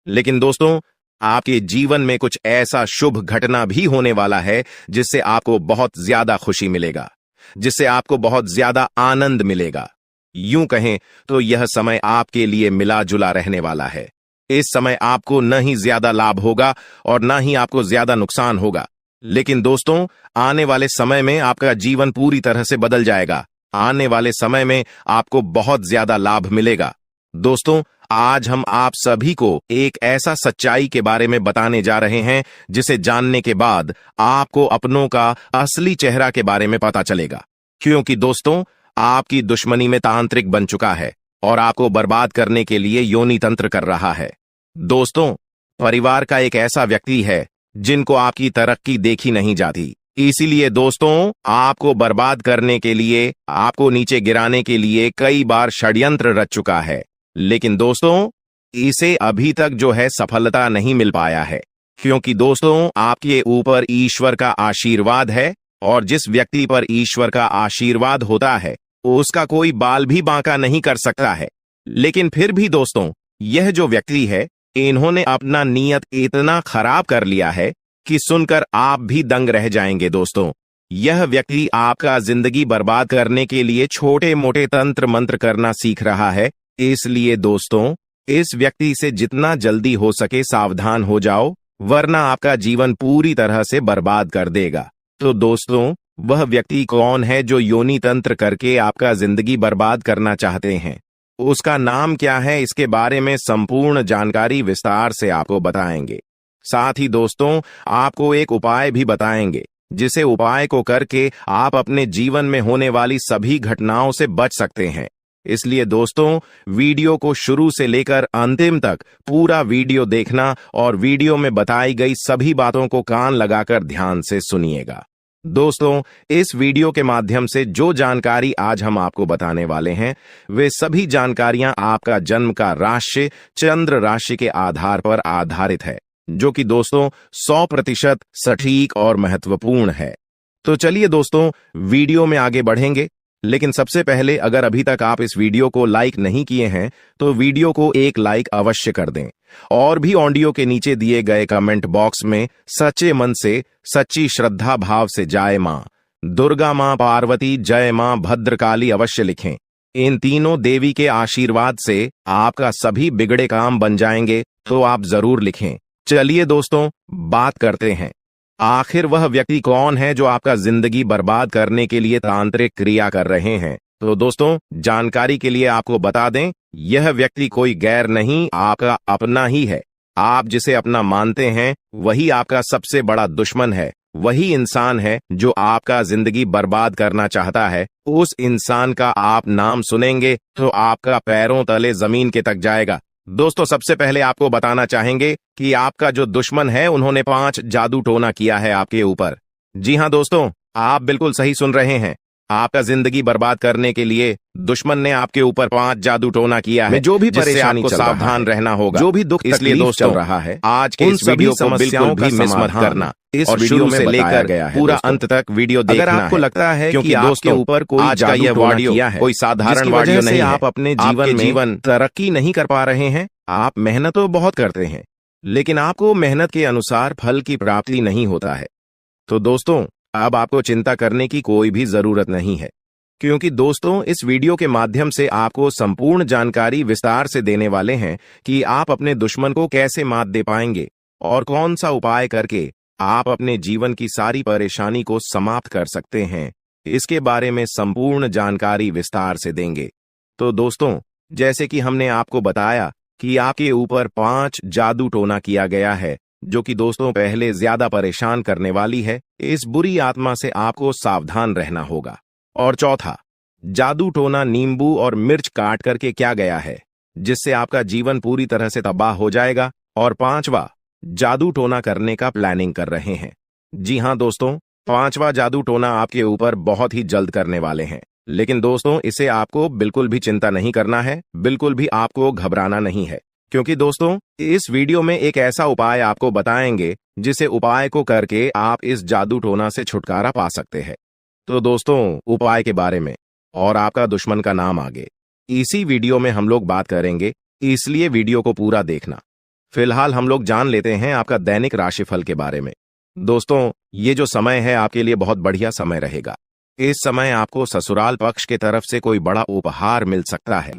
लेकिन दोस्तों, आपके जीवन में कुछ ऐसा शुभ घटना भी होने वाला है जिससे आपको बहुत ज्यादा खुशी मिलेगा, जिससे आपको बहुत ज्यादा आनंद मिलेगा। यूं कहें तो यह समय आपके लिए मिला जुला रहने वाला है। इस समय आपको न ही ज्यादा लाभ होगा और न ही आपको ज्यादा नुकसान होगा। लेकिन दोस्तों, आने वाले समय में आपका जीवन पूरी तरह से बदल जाएगा। आने वाले समय में आपको बहुत ज्यादा लाभ मिलेगा। दोस्तों, आज हम आप सभी को एक ऐसा सच्चाई के बारे में बताने जा रहे हैं जिसे जानने के बाद आपको अपनों का असली चेहरा के बारे में पता चलेगा। क्योंकि दोस्तों, आपकी दुश्मनी में तांत्रिक बन चुका है और आपको बर्बाद करने के लिए योनि तंत्र कर रहा है। दोस्तों, परिवार का एक ऐसा व्यक्ति है जिनको आपकी तरक्की देखी नहीं जाती। इसीलिए दोस्तों, आपको बर्बाद करने के लिए, आपको नीचे गिराने के लिए कई बार षड्यंत्र रच चुका है। लेकिन दोस्तों, इसे अभी तक जो है सफलता नहीं मिल पाया है। क्योंकि दोस्तों, आपके ऊपर ईश्वर का आशीर्वाद है और जिस व्यक्ति पर ईश्वर का आशीर्वाद होता है उसका कोई बाल भी बांका नहीं कर सकता है। लेकिन फिर भी दोस्तों, यह जो व्यक्ति है, इन्होंने अपना नीयत इतना खराब कर लिया है कि सुनकर आप भी दंग रह जाएंगे। दोस्तों, यह व्यक्ति आपका जिंदगी बर्बाद करने के लिए छोटे मोटे तंत्र मंत्र करना सीख रहा है। इसलिए दोस्तों, इस व्यक्ति से जितना जल्दी हो सके सावधान हो जाओ, वरना आपका जीवन पूरी तरह से बर्बाद कर देगा। तो दोस्तों, वह व्यक्ति कौन है जो योनि तंत्र करके आपका जिंदगी बर्बाद करना चाहते हैं? उसका नाम क्या है, इसके बारे में संपूर्ण जानकारी विस्तार से आपको बताएंगे। साथ ही दोस्तों, आपको एक उपाय भी बताएंगे जिसे उपाय को करके आप अपने जीवन में होने वाली सभी घटनाओं से बच सकते हैं। इसलिए दोस्तों, वीडियो को शुरू से लेकर अंतिम तक पूरा वीडियो देखना और वीडियो में बताई गई सभी बातों को कान लगाकर ध्यान से सुनिएगा। दोस्तों, इस वीडियो के माध्यम से जो जानकारी आज हम आपको बताने वाले हैं, वे सभी जानकारियां आपका जन्म का राशि चंद्र राशि के आधार पर आधारित है, जो कि दोस्तों 100% सटीक और महत्वपूर्ण है। तो चलिए दोस्तों, वीडियो में आगे बढ़ेंगे। लेकिन सबसे पहले, अगर अभी तक आप इस वीडियो को लाइक नहीं किए हैं तो वीडियो को एक लाइक अवश्य कर दें और भी ऑडियो के नीचे दिए गए कमेंट बॉक्स में सच्चे मन से, सच्ची श्रद्धा भाव से जय मां दुर्गा, मां पार्वती, जय मां भद्रकाली अवश्य लिखें। इन तीनों देवी के आशीर्वाद से आपका सभी बिगड़े काम बन जाएंगे, तो आप जरूर लिखें। चलिए दोस्तों, बात करते हैं, आखिर वह व्यक्ति कौन है जो आपका जिंदगी बर्बाद करने के लिए तांत्रिक क्रिया कर रहे हैं। तो दोस्तों, जानकारी के लिए आपको बता दें, यह व्यक्ति कोई गैर नहीं, आपका अपना ही है। आप जिसे अपना मानते हैं वही आपका सबसे बड़ा दुश्मन है। वही इंसान है जो आपका जिंदगी बर्बाद करना चाहता है। उस इंसान का आप नाम सुनेंगे तो आपका पैरों तले जमीन के तक जाएगा। दोस्तों, सबसे पहले आपको बताना चाहेंगे कि आपका जो दुश्मन है, उन्होंने 5 जादू टोना किया है आपके ऊपर। जी हां दोस्तों, आप बिल्कुल सही सुन रहे हैं। आपका जिंदगी बर्बाद करने के लिए दुश्मन ने आपके ऊपर 5 जादू टोना किया है। जो भी परेशानी को सावधान रहना होगा, जो भी दुख इसलिए दोस्तों चल रहा है, आज के इस वीडियो को बिल्कुल भी मिस मत करना। इस वीडियो में लेकर गया है पूरा अंत तक वीडियो देखना है। अगर आपको लगता है कि आपके ऊपर कोई जादू टोना किया है, कोई साधारण वीडियो नहीं, आप अपने जीवन तरक्की नहीं कर पा रहे हैं। आप मेहनत तो बहुत करते हैं, लेकिन आपको मेहनत के अनुसार फल की प्राप्ति नहीं होता है। तो दोस्तों, अब आपको चिंता करने की कोई भी जरूरत नहीं है, क्योंकि दोस्तों, इस वीडियो के माध्यम से आपको संपूर्ण जानकारी विस्तार से देने वाले हैं कि आप अपने दुश्मन को कैसे मात दे पाएंगे और कौन सा उपाय करके आप अपने जीवन की सारी परेशानी को समाप्त कर सकते हैं। इसके बारे में संपूर्ण जानकारी विस्तार से देंगे। तो दोस्तों, जैसे कि हमने आपको बताया कि आपके ऊपर 5 जादू टोना किया गया है, जो कि दोस्तों पहले ज्यादा परेशान करने वाली है। इस बुरी आत्मा से आपको सावधान रहना होगा। और चौथा, जादू टोना नींबू और मिर्च काट करके क्या गया है, जिससे आपका जीवन पूरी तरह से तबाह हो जाएगा। और 5वां, जादू टोना करने का प्लानिंग कर रहे हैं। जी हाँ दोस्तों, 5वां जादू टोना आपके ऊपर बहुत ही जल्द करने वाले हैं। लेकिन दोस्तों, इसे आपको बिल्कुल भी चिंता नहीं करना है, बिल्कुल भी आपको घबराना नहीं है, क्योंकि दोस्तों इस वीडियो में एक ऐसा उपाय आपको बताएंगे जिसे उपाय को करके आप इस जादू टोना से छुटकारा पा सकते हैं। तो दोस्तों, उपाय के बारे में और आपका दुश्मन का नाम आगे इसी वीडियो में हम लोग बात करेंगे, इसलिए वीडियो को पूरा देखना। फिलहाल हम लोग जान लेते हैं आपका दैनिक राशिफल के बारे में। दोस्तों, ये जो समय है आपके लिए बहुत बढ़िया समय रहेगा। इस समय आपको ससुराल पक्ष की तरफ से कोई बड़ा उपहार मिल सकता है।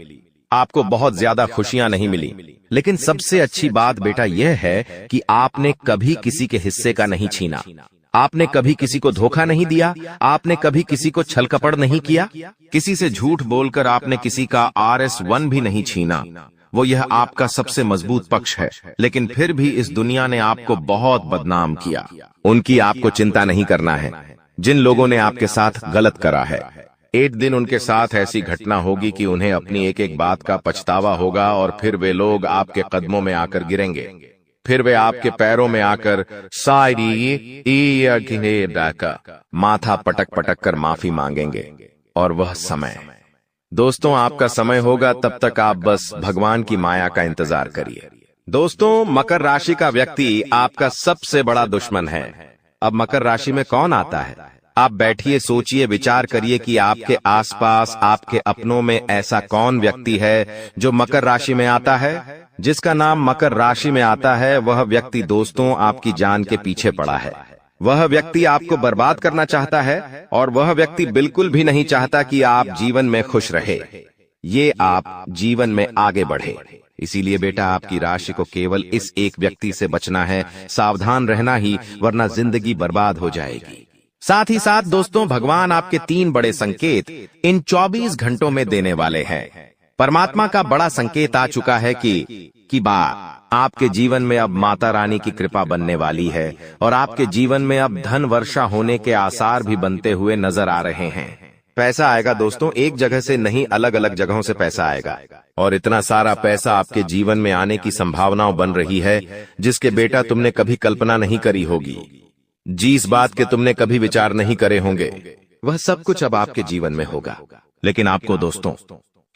आपको बहुत ज्यादा खुशियां नहीं मिली, लेकिन सबसे अच्छी बात बेटा यह है कि आपने कभी किसी के हिस्से का नहीं छीना, आपने कभी किसी को धोखा नहीं दिया, आपने कभी किसी को छल कपट नहीं किया, किसी से झूठ बोलकर आपने किसी का RS1 भी नहीं छीना। वो यह आपका सबसे मजबूत पक्ष है, लेकिन फिर भी इस दुनिया ने आपको बहुत बदनाम किया। उनकी आपको चिंता नहीं करना है। जिन लोगों ने आपके साथ गलत करा है, एक दिन उनके साथ ऐसी घटना होगी कि उन्हें अपनी एक एक बात का पछतावा होगा और फिर वे लोग आपके कदमों में आकर गिरेंगे, फिर वे आपके पैरों में आकर माथा पटक पटक कर माफी मांगेंगे। और वह समय दोस्तों आपका समय होगा, तब तक आप बस भगवान की माया का इंतजार करिए। दोस्तों, मकर राशि का व्यक्ति आपका सबसे बड़ा दुश्मन है। अब मकर राशि में कौन आता है? आप बैठिए, सोचिए, विचार करिए कि आपके आसपास, आपके अपनों में ऐसा कौन व्यक्ति है जो मकर राशि में आता है। जिसका नाम मकर राशि में आता है वह व्यक्ति दोस्तों आपकी जान के पीछे पड़ा है। वह व्यक्ति आपको बर्बाद करना चाहता है और वह व्यक्ति बिल्कुल भी नहीं चाहता कि आप जीवन में खुश रहे, ये आप जीवन में आगे बढ़े। इसीलिए बेटा आपकी राशि को केवल इस एक व्यक्ति से बचना है, सावधान रहना ही, वरना जिंदगी बर्बाद हो जाएगी। साथ ही साथ दोस्तों, भगवान आपके 3 बड़े संकेत इन 24 घंटों में देने वाले हैं। परमात्मा का बड़ा संकेत आ चुका है कि आपके जीवन में अब माता रानी की कृपा बनने वाली है और आपके जीवन में अब धन वर्षा होने के आसार भी बनते हुए नजर आ रहे हैं। पैसा आएगा दोस्तों, एक जगह से नहीं, अलग अलग जगहों से पैसा आएगा और इतना सारा पैसा आपके जीवन में आने की संभावनाएं बन रही है जिसके बेटा तुमने कभी कल्पना नहीं करी होगी। जिस बात के तुमने कभी विचार नहीं करे होंगे, वह सब कुछ अब आपके जीवन में होगा। लेकिन आपको दोस्तों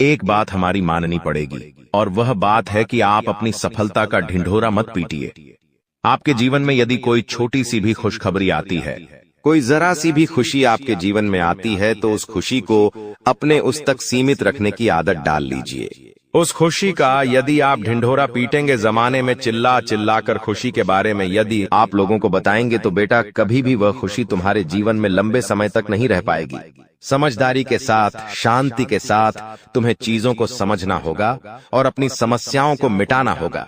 एक बात हमारी माननी पड़ेगी, और वह बात है कि आप अपनी सफलता का ढिंढोरा मत पीटिए। आपके जीवन में यदि कोई छोटी सी भी खुशखबरी आती है, कोई जरा सी भी खुशी आपके जीवन में आती है, तो उस खुशी को अपने उस तक सीमित रखने की आदत डाल लीजिए। उस खुशी का यदि आप ढिंढोरा पीटेंगे, जमाने में चिल्ला चिल्ला कर खुशी के बारे में यदि आप लोगों को बताएंगे, तो बेटा कभी भी वह खुशी तुम्हारे जीवन में लंबे समय तक नहीं रह पाएगी। समझदारी के साथ, शांति के साथ तुम्हें चीजों को समझना होगा और अपनी समस्याओं को मिटाना होगा,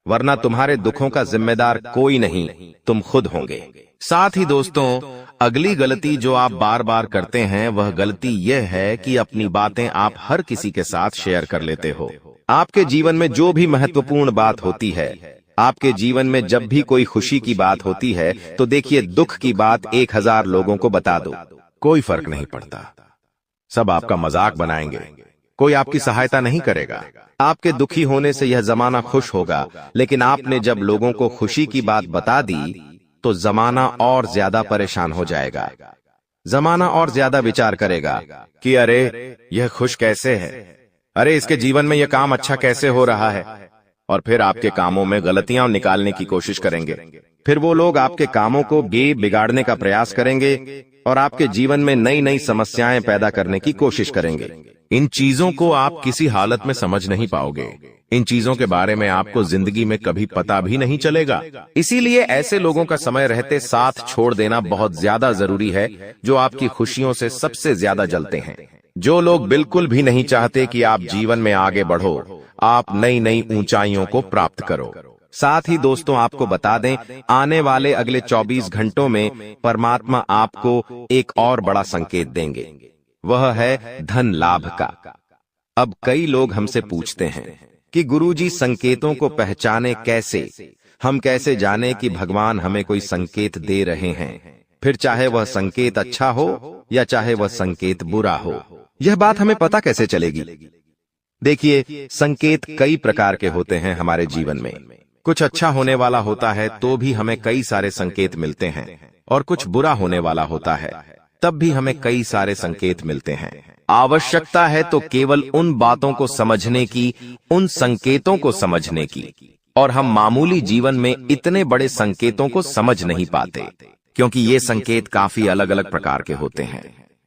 वरना तुम्हारे दुखों का जिम्मेदार कोई नहीं, तुम खुद होंगे। साथ ही दोस्तों, अगली गलती जो आप बार बार करते हैं वह गलती यह है कि अपनी बातें आप हर किसी के साथ शेयर कर लेते हो। आपके जीवन में जो भी महत्वपूर्ण बात होती है, आपके जीवन में जब भी कोई खुशी की बात होती है, तो देखिए दुख की बात 1000 लोगों को बता दो, कोई फर्क नहीं पड़ता। सब आपका मजाक बनाएंगे, कोई आपकी सहायता नहीं करेगा। आपके दुखी होने से यह जमाना खुश होगा, लेकिन आपने जब लोगों को खुशी की बात बता दी तो जमाना और ज्यादा परेशान हो जाएगा। जमाना और ज्यादा विचार करेगा कि अरे यह खुश कैसे है, अरे इसके जीवन में यह काम अच्छा कैसे हो रहा है, और फिर आपके कामों में गलतियां निकालने की कोशिश करेंगे। फिर वो लोग आपके कामों को बिगाड़ने का प्रयास करेंगे और आपके जीवन में नई नई समस्याएं पैदा करने की कोशिश करेंगे। इन चीजों को आप किसी हालत में समझ नहीं पाओगे। इन चीजों के बारे में आपको जिंदगी में कभी पता भी नहीं चलेगा। इसीलिए ऐसे लोगों का समय रहते साथ छोड़ देना बहुत ज्यादा जरूरी है, जो आपकी खुशियों से सबसे ज्यादा जलते हैं। जो लोग बिल्कुल भी नहीं चाहते कि आप जीवन में आगे बढ़ो, आप नई नई ऊंचाइयों को प्राप्त करो। साथ ही दोस्तों आपको बता दें, आने वाले अगले 24 घंटों में परमात्मा आपको एक और बड़ा संकेत देंगे, वह है धन लाभ का। अब कई लोग हमसे पूछते हैं कि गुरुजी संकेतों को पहचाने कैसे, हम कैसे जाने कि भगवान हमें कोई संकेत दे रहे हैं, फिर चाहे वह संकेत अच्छा हो या चाहे वह संकेत बुरा हो, यह बात हमें पता कैसे चलेगी। देखिए, संकेत कई प्रकार के होते हैं हमारे जीवन में। कुछ अच्छा होने वाला होता है तो भी हमें कई सारे संकेत मिलते हैं, और कुछ बुरा होने वाला होता है, तब भी हमें कई सारे संकेत मिलते हैं। आवश्यकता है तो केवल उन बातों को समझने की, उन संकेतों को समझने की। और हम मामूली जीवन में इतने बड़े संकेतों को समझ नहीं पाते, क्योंकि ये संकेत काफी अलग अलग प्रकार के होते हैं।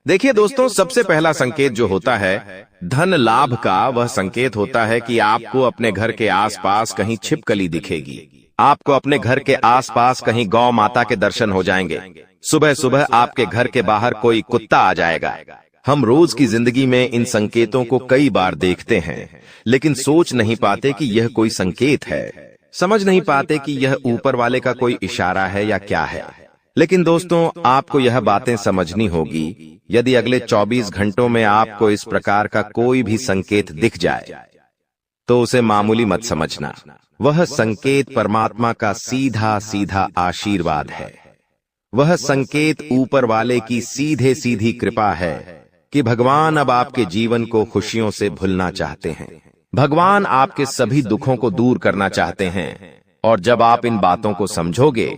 देखिए दोस्तों, सबसे पहला संकेत जो होता है धन लाभ का, वह संकेत होता है कि आपको अपने घर के आसपास कहीं छिपकली दिखेगी। आपको अपने घर के आसपास कहीं गौ माता के दर्शन हो जाएंगे। सुबह सुबह आपके घर के बाहर कोई कुत्ता आ जाएगा। हम रोज की जिंदगी में इन संकेतों को कई बार देखते हैं, लेकिन सोच नहीं पाते कि यह कोई संकेत है, समझ नहीं पाते कि यह ऊपर वाले का कोई इशारा है या क्या है। लेकिन दोस्तों, आपको यह बातें समझनी होगी। यदि अगले 24 घंटों में आपको इस प्रकार का कोई भी संकेत दिख जाए, तो उसे मामूली मत समझना। वह संकेत परमात्मा का सीधा सीधा आशीर्वाद है। वह संकेत ऊपर वाले की सीधे सीधी कृपा है कि भगवान अब आपके जीवन को खुशियों से भुलना चाहते हैं। भगवान आपके सभी दुखों को दूर करना चाहते हैं। और जब आप इन बातों को समझोगे,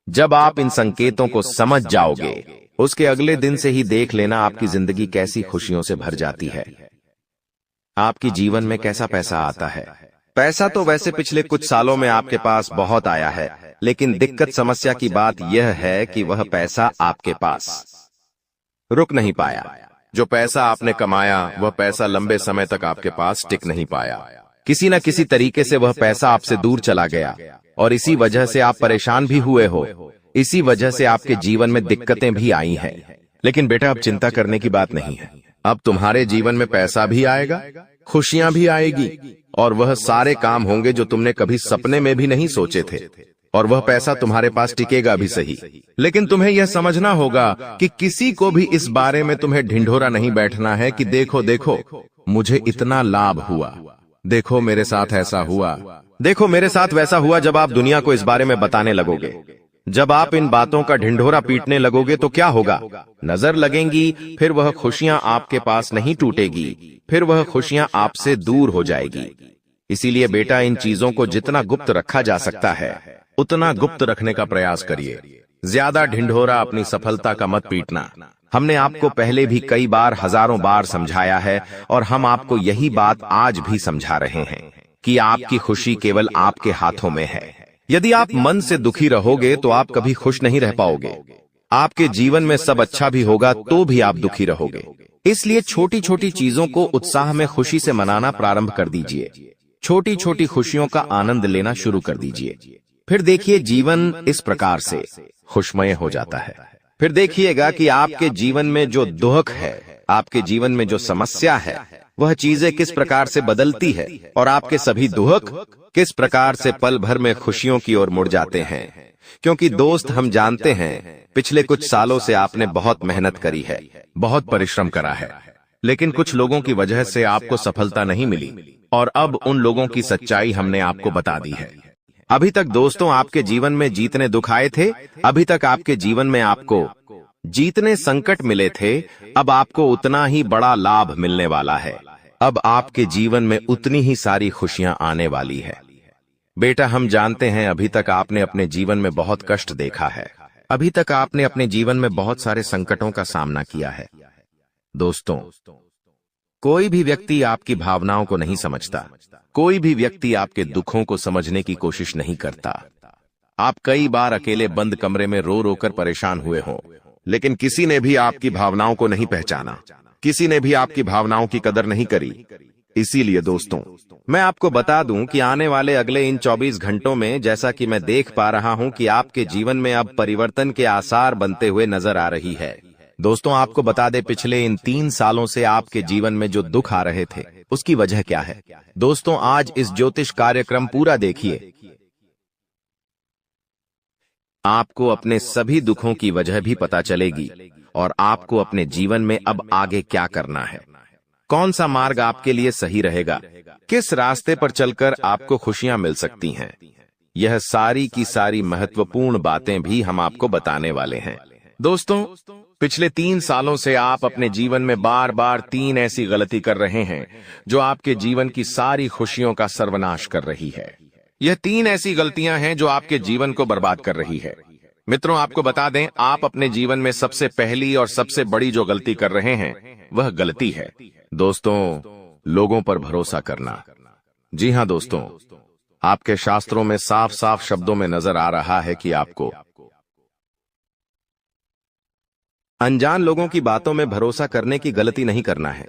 जब आप इन संकेतों को समझ जाओगे, उसके अगले दिन से ही देख लेना आपकी जिंदगी कैसी खुशियों से भर जाती है। आपकी जीवन में कैसा पैसा आता है। पैसा तो वैसे पिछले कुछ सालों में आपके पास बहुत आया है, लेकिन दिक्कत समस्या की बात यह है कि वह पैसा आपके पास रुक नहीं पाया। जो पैसा आपने कमाया, वह पैसा लंबे समय तक आपके पास टिक नहीं पाया। किसी न किसी तरीके से वह पैसा आपसे दूर चला गया, और इसी वजह से आप परेशान भी हुए हो। इसी वजह से आपके जीवन में दिक्कतें भी आई हैं। लेकिन बेटा, अब चिंता करने की बात नहीं है। अब तुम्हारे जीवन में पैसा भी आएगा, खुशियां भी आएगी, और वह सारे काम होंगे जो तुमने कभी सपने में भी नहीं सोचे थे। और वह पैसा तुम्हारे पास टिकेगा भी सही, लेकिन तुम्हें यह समझना होगा कि किसी को भी इस बारे में तुम्हें ढिंढोरा नहीं बैठना है कि देखो देखो मुझे इतना लाभ हुआ, देखो मेरे साथ ऐसा हुआ, देखो मेरे साथ वैसा हुआ। जब आप दुनिया को इस बारे में बताने लगोगे, जब आप इन बातों का ढिंढोरा पीटने लगोगे, तो क्या होगा? नजर लगेंगी, फिर वह खुशियां आपके पास नहीं टूटेगी, फिर वह खुशियां आपसे दूर हो जाएगी। इसीलिए बेटा, इन चीजों को जितना गुप्त रखा जा सकता है उतना गुप्त रखने का प्रयास करिए। ज्यादा ढिंढोरा अपनी सफलता का मत पीटना। हमने आपको पहले भी कई बार, हजारों बार समझाया है, और हम आपको यही बात आज भी समझा रहे हैं कि आपकी खुशी केवल आपके हाथों में है। यदि आप मन से दुखी रहोगे तो आप कभी खुश नहीं रह पाओगे। आपके जीवन में सब अच्छा भी होगा तो भी आप दुखी रहोगे। इसलिए छोटी छोटी चीजों को उत्साह में खुशी से मनाना प्रारंभ कर दीजिए। छोटी छोटी खुशियों का आनंद लेना शुरू कर दीजिए। फिर देखिए, जीवन इस प्रकार से खुशमय हो जाता है। फिर देखिएगा कि आपके जीवन में जो दुख है, आपके जीवन में जो समस्या है, वह चीजें किस प्रकार से बदलती है, और आपके सभी दुख किस प्रकार से पल भर में खुशियों की ओर मुड़ जाते हैं। क्योंकि दोस्त, हम जानते हैं पिछले कुछ सालों से आपने बहुत मेहनत करी है, बहुत परिश्रम करा है, लेकिन कुछ लोगों की वजह से आपको सफलता नहीं मिली, और अब उन लोगों की सच्चाई हमने आपको बता दी है। अभी तक दोस्तों आपके जीवन में जितने दुख आए थे, अभी तक आपके जीवन में आपको जितने संकट मिले थे, अब आपको उतना ही बड़ा लाभ मिलने वाला है। अब आपके जीवन में उतनी ही सारी खुशियां आने वाली है। बेटा, हम जानते हैं अभी तक आपने अपने जीवन में बहुत कष्ट देखा है, अभी तक आपने अपने जीवन में बहुत सारे संकटों का सामना किया है। दोस्तों, कोई भी व्यक्ति आपकी भावनाओं को नहीं समझता, कोई भी व्यक्ति आपके दुखों को समझने की कोशिश नहीं करता। आप कई बार अकेले बंद कमरे में रो रो कर परेशान हुए हों, लेकिन किसी ने भी आपकी भावनाओं को नहीं पहचाना, किसी ने भी आपकी भावनाओं की कदर नहीं करी। इसीलिए दोस्तों, मैं आपको बता दूं कि आने वाले अगले इन 24 घंटों में, जैसा कि मैं देख पा रहा हूं कि आपके जीवन में अब परिवर्तन के आसार बनते हुए नजर आ रही है। दोस्तों, आपको बता दें, पिछले इन 3 सालों से आपके जीवन में जो दुख आ रहे थे, उसकी वजह क्या है? दोस्तों, आज इस ज्योतिष कार्यक्रम पूरा देखिए। आपको अपने सभी दुखों की वजह भी पता चलेगी, और आपको अपने जीवन में अब आगे क्या करना है, कौन सा मार्ग आपके लिए सही रहेगा, किस रास्ते पर चलकर आपको खुशियां मिल सकती हैं। यह सारी की सारी महत्वपूर्ण बातें भी हम आपको बताने वाले हैं। दोस्तों, पिछले 3 सालों से आप अपने जीवन में बार बार 3 ऐसी गलती कर रहे हैं जो आपके जीवन की सारी खुशियों का सर्वनाश कर रही है। यह 3 ऐसी गलतियां हैं जो आपके जीवन को बर्बाद कर रही है। मित्रों, आपको बता दें, आप अपने जीवन में सबसे पहली और सबसे बड़ी जो गलती कर रहे हैं वह गलती है दोस्तों, लोगों पर भरोसा करना। जी हां दोस्तों, आपके शास्त्रों में साफ साफ शब्दों में नजर आ रहा है कि आपको अनजान लोगों की बातों में भरोसा करने की गलती नहीं करना है।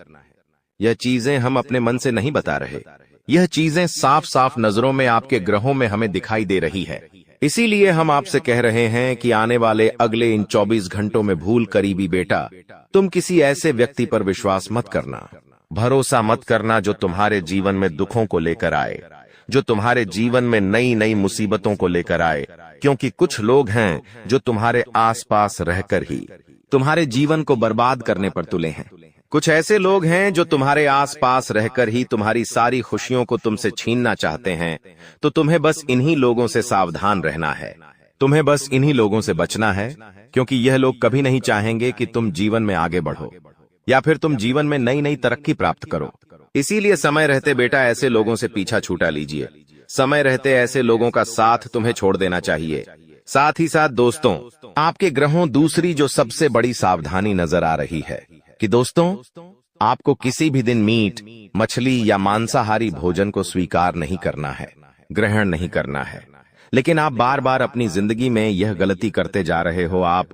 यह चीजें हम अपने मन से नहीं बता रहे, यह चीजें साफ साफ नजरों में आपके ग्रहों में हमें दिखाई दे रही है। इसीलिए हम आपसे कह रहे हैं कि आने वाले अगले इन 24 घंटों में भूल करीबी बेटा, तुम किसी ऐसे व्यक्ति पर विश्वास मत करना, भरोसा मत करना जो तुम्हारे जीवन में दुखों को लेकर आए, जो तुम्हारे जीवन में नई नई मुसीबतों को लेकर आए। क्योंकि कुछ लोग हैं जो तुम्हारे आसपास रहकर ही तुम्हारे जीवन को बर्बाद करने पर तुले हैं। कुछ ऐसे लोग हैं जो तुम्हारे आसपास रहकर ही तुम्हारी सारी खुशियों को तुमसे छीनना चाहते हैं। तो तुम्हें बस इन्हीं लोगों से सावधान रहना है, तुम्हें बस इन्हीं लोगों से बचना है, क्योंकि यह लोग कभी नहीं चाहेंगे कि तुम जीवन में आगे बढ़ो या फिर तुम जीवन में नई नई तरक्की प्राप्त करो। इसीलिए समय रहते बेटा ऐसे लोगों से पीछा छूटा लीजिए। समय रहते ऐसे लोगों का साथ तुम्हें छोड़ देना चाहिए। साथ ही साथ दोस्तों, आपके ग्रहों दूसरी जो सबसे बड़ी सावधानी नजर आ रही है कि दोस्तों, आपको किसी भी दिन मीट, मछली या मांसाहारी भोजन को स्वीकार नहीं करना है, ग्रहण नहीं करना है। लेकिन आप बार बार अपनी जिंदगी में यह गलती करते जा रहे हो। आप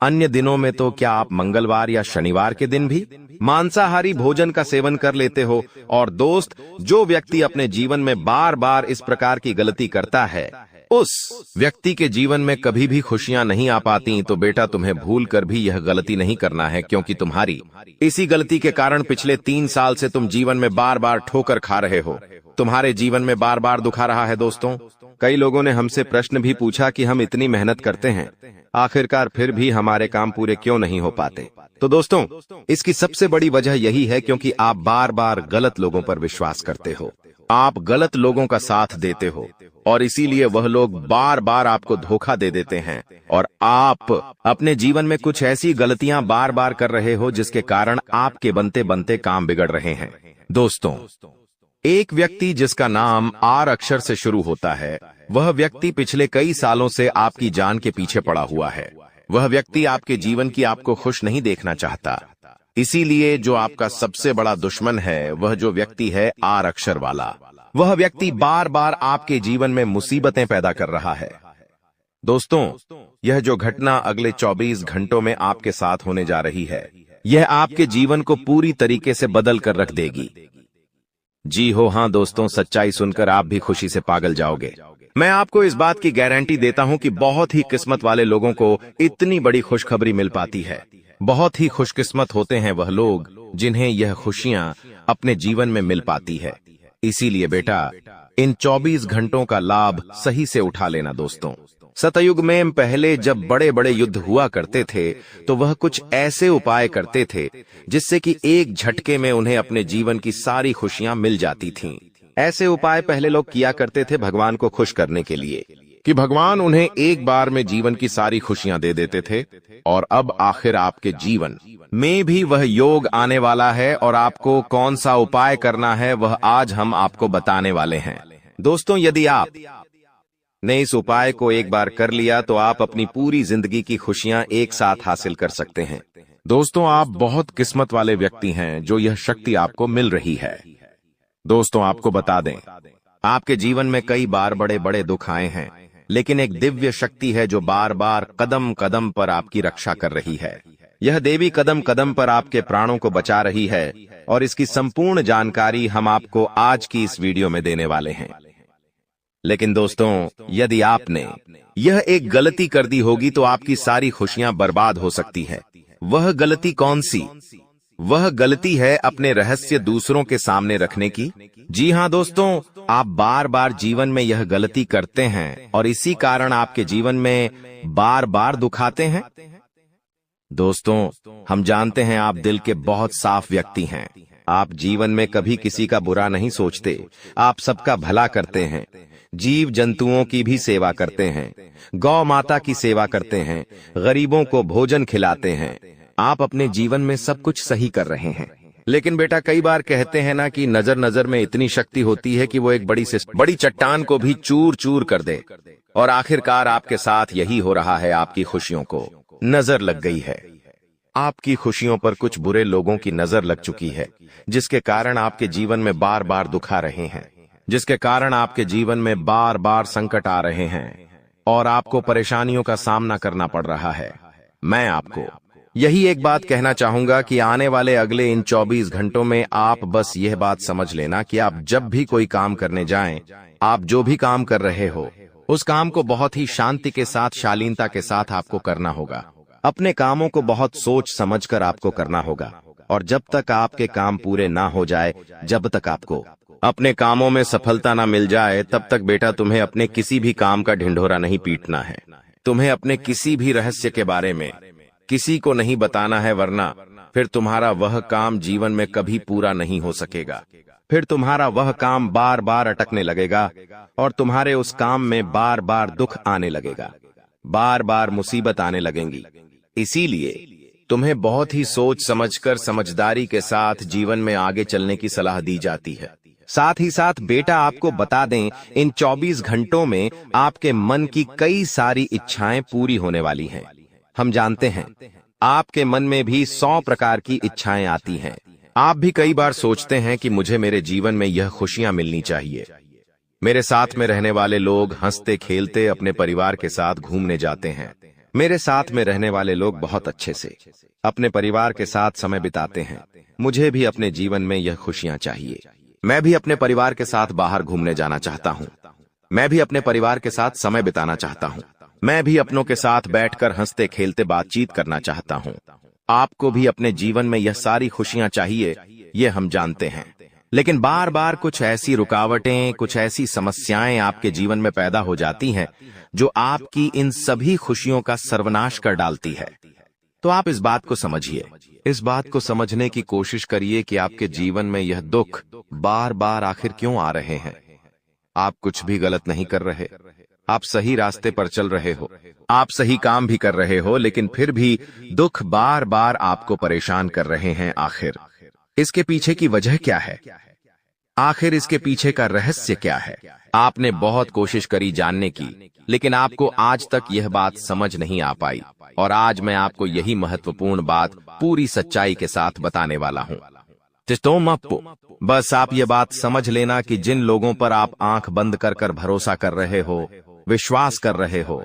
अन्य दिनों में तो क्या आप मंगलवार या शनिवार के दिन भी मांसाहारी भोजन का सेवन कर लेते हो। और दोस्त, जो व्यक्ति अपने जीवन में बार बार इस प्रकार की गलती करता है, उस व्यक्ति के जीवन में कभी भी खुशियां नहीं आ पाती। तो बेटा, तुम्हें भूल कर भी यह गलती नहीं करना है, क्योंकि तुम्हारी इसी गलती के कारण पिछले 3 साल से तुम जीवन में बार बार ठोकर खा रहे हो, तुम्हारे जीवन में बार बार दुखा रहा है। दोस्तों, कई लोगों ने हमसे प्रश्न भी पूछा कि हम इतनी मेहनत करते हैं, आखिरकार फिर भी हमारे काम पूरे क्यों नहीं हो पाते। तो दोस्तों, इसकी सबसे बड़ी वजह यही है क्योंकि आप बार बार गलत लोगों पर विश्वास करते हो, आप गलत लोगों का साथ देते हो, और इसीलिए वह लोग बार बार आपको धोखा दे देते हैं। और आप अपने जीवन में कुछ ऐसी गलतियां बार बार कर रहे हो जिसके कारण आपके बनते बनते काम बिगड़ रहे हैं। दोस्तों, एक व्यक्ति जिसका नाम आर अक्षर से शुरू होता है, वह व्यक्ति पिछले कई सालों से आपकी जान के पीछे पड़ा हुआ है। वह व्यक्ति आपके जीवन की आपको खुश नहीं देखना चाहता। इसीलिए जो आपका सबसे बड़ा दुश्मन है, वह जो व्यक्ति है आर अक्षर वाला, वह व्यक्ति बार बार आपके जीवन में मुसीबतें पैदा कर रहा है। दोस्तों, यह जो घटना अगले 24 घंटों में आपके साथ होने जा रही है, यह आपके जीवन को पूरी तरीके से बदल कर रख देगी। जी हो हाँ दोस्तों, सच्चाई सुनकर आप भी खुशी से पागल जाओगे। मैं आपको इस बात की गारंटी देता हूं कि बहुत ही किस्मत वाले लोगों को इतनी बड़ी खुशखबरी मिल पाती है। बहुत ही खुशकिस्मत होते हैं वह लोग जिन्हें यह खुशियां अपने जीवन में मिल पाती है। इसीलिए बेटा, इन 24 घंटों का लाभ सही से उठा लेना। दोस्तों, सतयुग में पहले जब बड़े बड़े युद्ध हुआ करते थे, तो वह कुछ ऐसे उपाय करते थे जिससे कि एक झटके में उन्हें अपने जीवन की सारी खुशियां मिल जाती थीं। ऐसे उपाय पहले लोग किया करते थे भगवान को खुश करने के लिए, कि भगवान उन्हें एक बार में जीवन की सारी खुशियां दे देते थे। और अब आखिर आपके जीवन में भी वह योग आने वाला है, और आपको कौन सा उपाय करना है वह आज हम आपको बताने वाले हैं। दोस्तों, यदि आप ने इस उपाय को एक बार कर लिया तो आप अपनी पूरी जिंदगी की खुशियां एक साथ हासिल कर सकते हैं। दोस्तों, आप बहुत किस्मत वाले व्यक्ति हैं जो यह शक्ति आपको मिल रही है। दोस्तों, आपको बता दें, आपके जीवन में कई बार बड़े बड़े दुख आए हैं, लेकिन एक दिव्य शक्ति है जो बार बार कदम कदम पर आपकी रक्षा कर रही है। यह देवी कदम कदम पर आपके प्राणों को बचा रही है, और इसकी संपूर्ण जानकारी हम आपको आज की इस वीडियो में देने वाले हैं। लेकिन दोस्तों, यदि आपने यह एक गलती कर दी होगी तो आपकी सारी खुशियां बर्बाद हो सकती है। वह गलती कौन सी? वह गलती है अपने रहस्य दूसरों के सामने रखने की। जी हां दोस्तों, आप बार बार जीवन में यह गलती करते हैं और इसी कारण आपके जीवन में बार बार दुख आते हैं। दोस्तों, हम जानते हैं आप दिल के बहुत साफ व्यक्ति हैं। आप जीवन में कभी किसी का बुरा नहीं सोचते, आप सबका भला करते हैं, जीव जंतुओं की भी सेवा करते हैं, गौ माता की सेवा करते हैं, गरीबों को भोजन खिलाते हैं। आप अपने जीवन में सब कुछ सही कर रहे हैं। लेकिन बेटा, कई बार कहते हैं ना कि नजर नजर में इतनी शक्ति होती है कि वो एक बड़ी से बड़ी चट्टान को भी चूर चूर कर दे। और आखिरकार आपके साथ यही हो रहा है। आपकी खुशियों को नजर लग गई है। आपकी खुशियों पर कुछ बुरे लोगों की नजर लग चुकी है, जिसके कारण आपके जीवन में बार बार दुख आ रहे हैं, जिसके कारण आपके जीवन में बार बार संकट आ रहे हैं और आपको परेशानियों का सामना करना पड़ रहा है। मैं आपको यही एक बात कहना चाहूंगा कि आने वाले अगले इन 24 घंटों में आप बस यह बात समझ लेना कि आप जब भी कोई काम करने जाएं, आप जो भी काम कर रहे हो उस काम को बहुत ही शांति के साथ, शालीनता के साथ आपको करना होगा। अपने कामों को बहुत सोच समझकर आपको करना होगा और जब तक आपके काम पूरे ना हो जाए, जब तक आपको अपने कामों में सफलता ना मिल जाए, तब तक बेटा तुम्हें अपने किसी भी काम का ढिंढोरा नहीं पीटना है। तुम्हें अपने किसी भी रहस्य के बारे में किसी को नहीं बताना है, वरना फिर तुम्हारा वह काम जीवन में कभी पूरा नहीं हो सकेगा। फिर तुम्हारा वह काम बार बार अटकने लगेगा और तुम्हारे उस काम में बार बार दुख आने लगेगा, बार बार मुसीबत आने लगेंगी। इसीलिए तुम्हें बहुत ही सोच समझकर, समझदारी के साथ जीवन में आगे चलने की सलाह दी जाती है। साथ ही साथ बेटा आपको बता दें, इन 24 घंटों में आपके मन की कई सारी इच्छाएं पूरी होने वाली हैं। हम जानते हैं आपके मन में भी 100 प्रकार की इच्छाएं आती हैं। आप भी कई बार सोचते हैं कि मुझे मेरे जीवन में यह खुशियां मिलनी चाहिए, मेरे साथ में रहने वाले लोग हंसते खेलते अपने परिवार के साथ घूमने जाते हैं, मेरे साथ में रहने वाले लोग बहुत अच्छे से अपने परिवार के साथ समय बिताते हैं। मुझे भी अपने जीवन में यह खुशियां चाहिए। मैं भी अपने परिवार के साथ बाहर घूमने जाना चाहता हूं। मैं भी अपने परिवार के साथ समय बिताना चाहता हूं। मैं भी अपनों के साथ बैठकर हंसते खेलते बातचीत करना चाहता हूं। आपको भी अपने जीवन में यह सारी खुशियां चाहिए, ये हम जानते हैं। लेकिन बार बार कुछ ऐसी रुकावटें, कुछ ऐसी समस्याएं आपके जीवन में पैदा हो जाती हैं जो आपकी इन सभी खुशियों का सर्वनाश कर डालती है। तो आप इस बात को समझिए, इस बात को समझने की कोशिश करिए कि आपके जीवन में यह दुख बार बार आखिर क्यों आ रहे हैं। आप कुछ भी गलत नहीं कर रहे, आप सही रास्ते पर चल रहे हो, आप सही काम भी कर रहे हो, लेकिन फिर भी दुख बार बार आपको परेशान कर रहे हैं। आखिर इसके पीछे की वजह क्या है? आखिर इसके पीछे का रहस्य क्या है? आपने बहुत कोशिश करी जानने की, लेकिन आपको आज तक यह बात समझ नहीं आ पाई। और आज मैं आपको यही महत्वपूर्ण बात पूरी सच्चाई के साथ बताने वाला हूं। बस आप ये बात समझ लेना कि जिन लोगों पर आप आंख बंद कर कर भरोसा कर रहे हो, विश्वास कर रहे हो,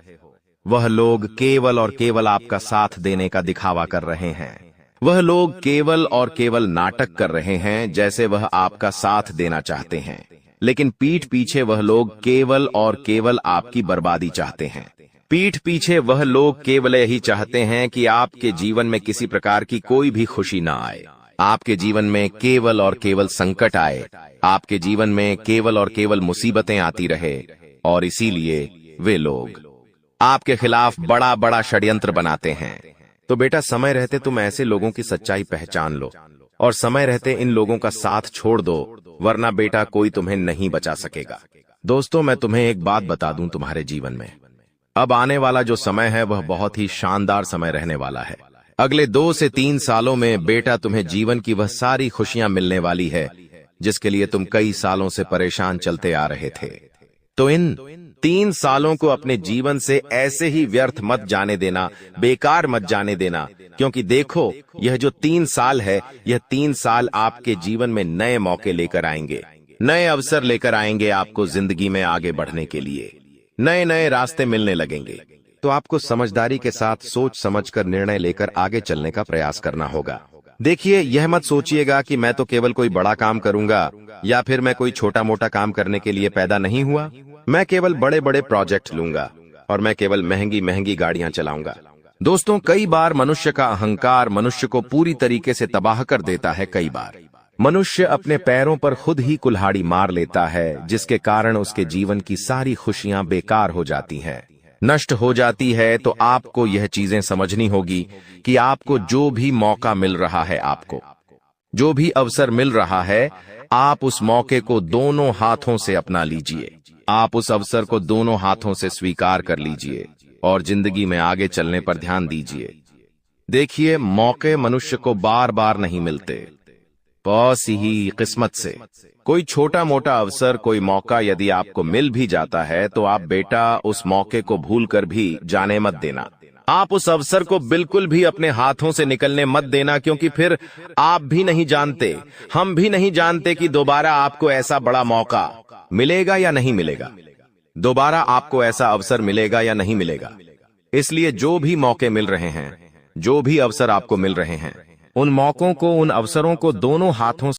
वह लोग केवल और केवल आपका साथ देने का दिखावा कर रहे हैं। वह लोग केवल और केवल नाटक कर रहे हैं, जैसे वह आपका साथ देना चाहते हैं, लेकिन पीठ पीछे वह लोग केवल और केवल आपकी बर्बादी चाहते हैं। पीठ पीछे वह लोग केवल यही चाहते हैं कि आपके जीवन में किसी प्रकार की कोई भी खुशी ना आए, आपके जीवन में केवल और केवल संकट आए, आपके जीवन में केवल और केवल मुसीबतें आती रहे। और इसीलिए वे लोग आपके खिलाफ बड़ा बड़ा षड्यंत्र बनाते हैं। तो बेटा, समय रहते तुम ऐसे लोगों की सच्चाई पहचान लो और समय रहते इन लोगों का साथ छोड़ दो, वरना बेटा कोई तुम्हें नहीं बचा सकेगा। दोस्तों, मैं तुम्हें एक बात बता दूं, तुम्हारे जीवन में अब आने वाला जो समय है वह बहुत ही शानदार समय रहने वाला है। अगले 2 से 3 सालों में बेटा तुम्हें जीवन की वह सारी खुशियां मिलने वाली है जिसके लिए तुम कई सालों से परेशान चलते आ रहे थे। तो इन 3 सालों को अपने जीवन से ऐसे ही व्यर्थ मत जाने देना, बेकार मत जाने देना, क्योंकि देखो, यह जो 3 साल है, यह 3 साल आपके जीवन में नए मौके लेकर आएंगे, नए अवसर लेकर आएंगे आपको जिंदगी में आगे बढ़ने के लिए। नए नए रास्ते मिलने लगेंगे। तो आपको समझदारी के साथ सोच समझकर निर्णय लेकर आगे चलने का प्रयास करना होगा। देखिए, यह मत सोचिएगा कि मैं तो केवल कोई बड़ा काम करूंगा या फिर मैं कोई छोटा मोटा काम करने के लिए पैदा नहीं हुआ। मैं केवल बड़े बड़े प्रोजेक्ट लूंगा और मैं केवल महंगी महंगी गाड़ियां चलाऊंगा। दोस्तों, कई बार मनुष्य का अहंकार मनुष्य को पूरी तरीके से तबाह कर देता है। कई बार मनुष्य अपने पैरों पर खुद ही कुल्हाड़ी मार लेता है, जिसके कारण उसके जीवन की सारी खुशियां बेकार हो जाती हैं, नष्ट हो जाती है। तो आपको यह चीजें समझनी होगी कि आपको जो भी मौका मिल रहा है, आपको जो भी अवसर मिल रहा है, आप उस मौके को दोनों हाथों से अपना लीजिए। आप उस अवसर को दोनों हाथों से स्वीकार कर लीजिए और जिंदगी में आगे चलने पर ध्यान दीजिए। देखिए, मौके मनुष्य को बार बार नहीं मिलते, बहुत सी ही किस्मत से। कोई छोटा मोटा अवसर, कोई मौका यदि आपको मिल भी जाता है तो आप बेटा उस मौके को भूलकर भी जाने मत देना। आप उस अवसर को बिल्कुल भी अपने हाथों से निकलने मत देना, क्योंकि फिर आप भी नहीं जानते, हम भी नहीं जानते कि दोबारा आपको ऐसा बड़ा मौका मिलेगा या नहीं मिलेगा, दोबारा आपको ऐसा अवसर मिलेगा या नहीं मिलेगा। इसलिए जो भी मौके मिल रहे हैं, जो भी अवसर आपको मिल रहे हैं, उन मौकों को, उन अवसरों को दोनों हाथों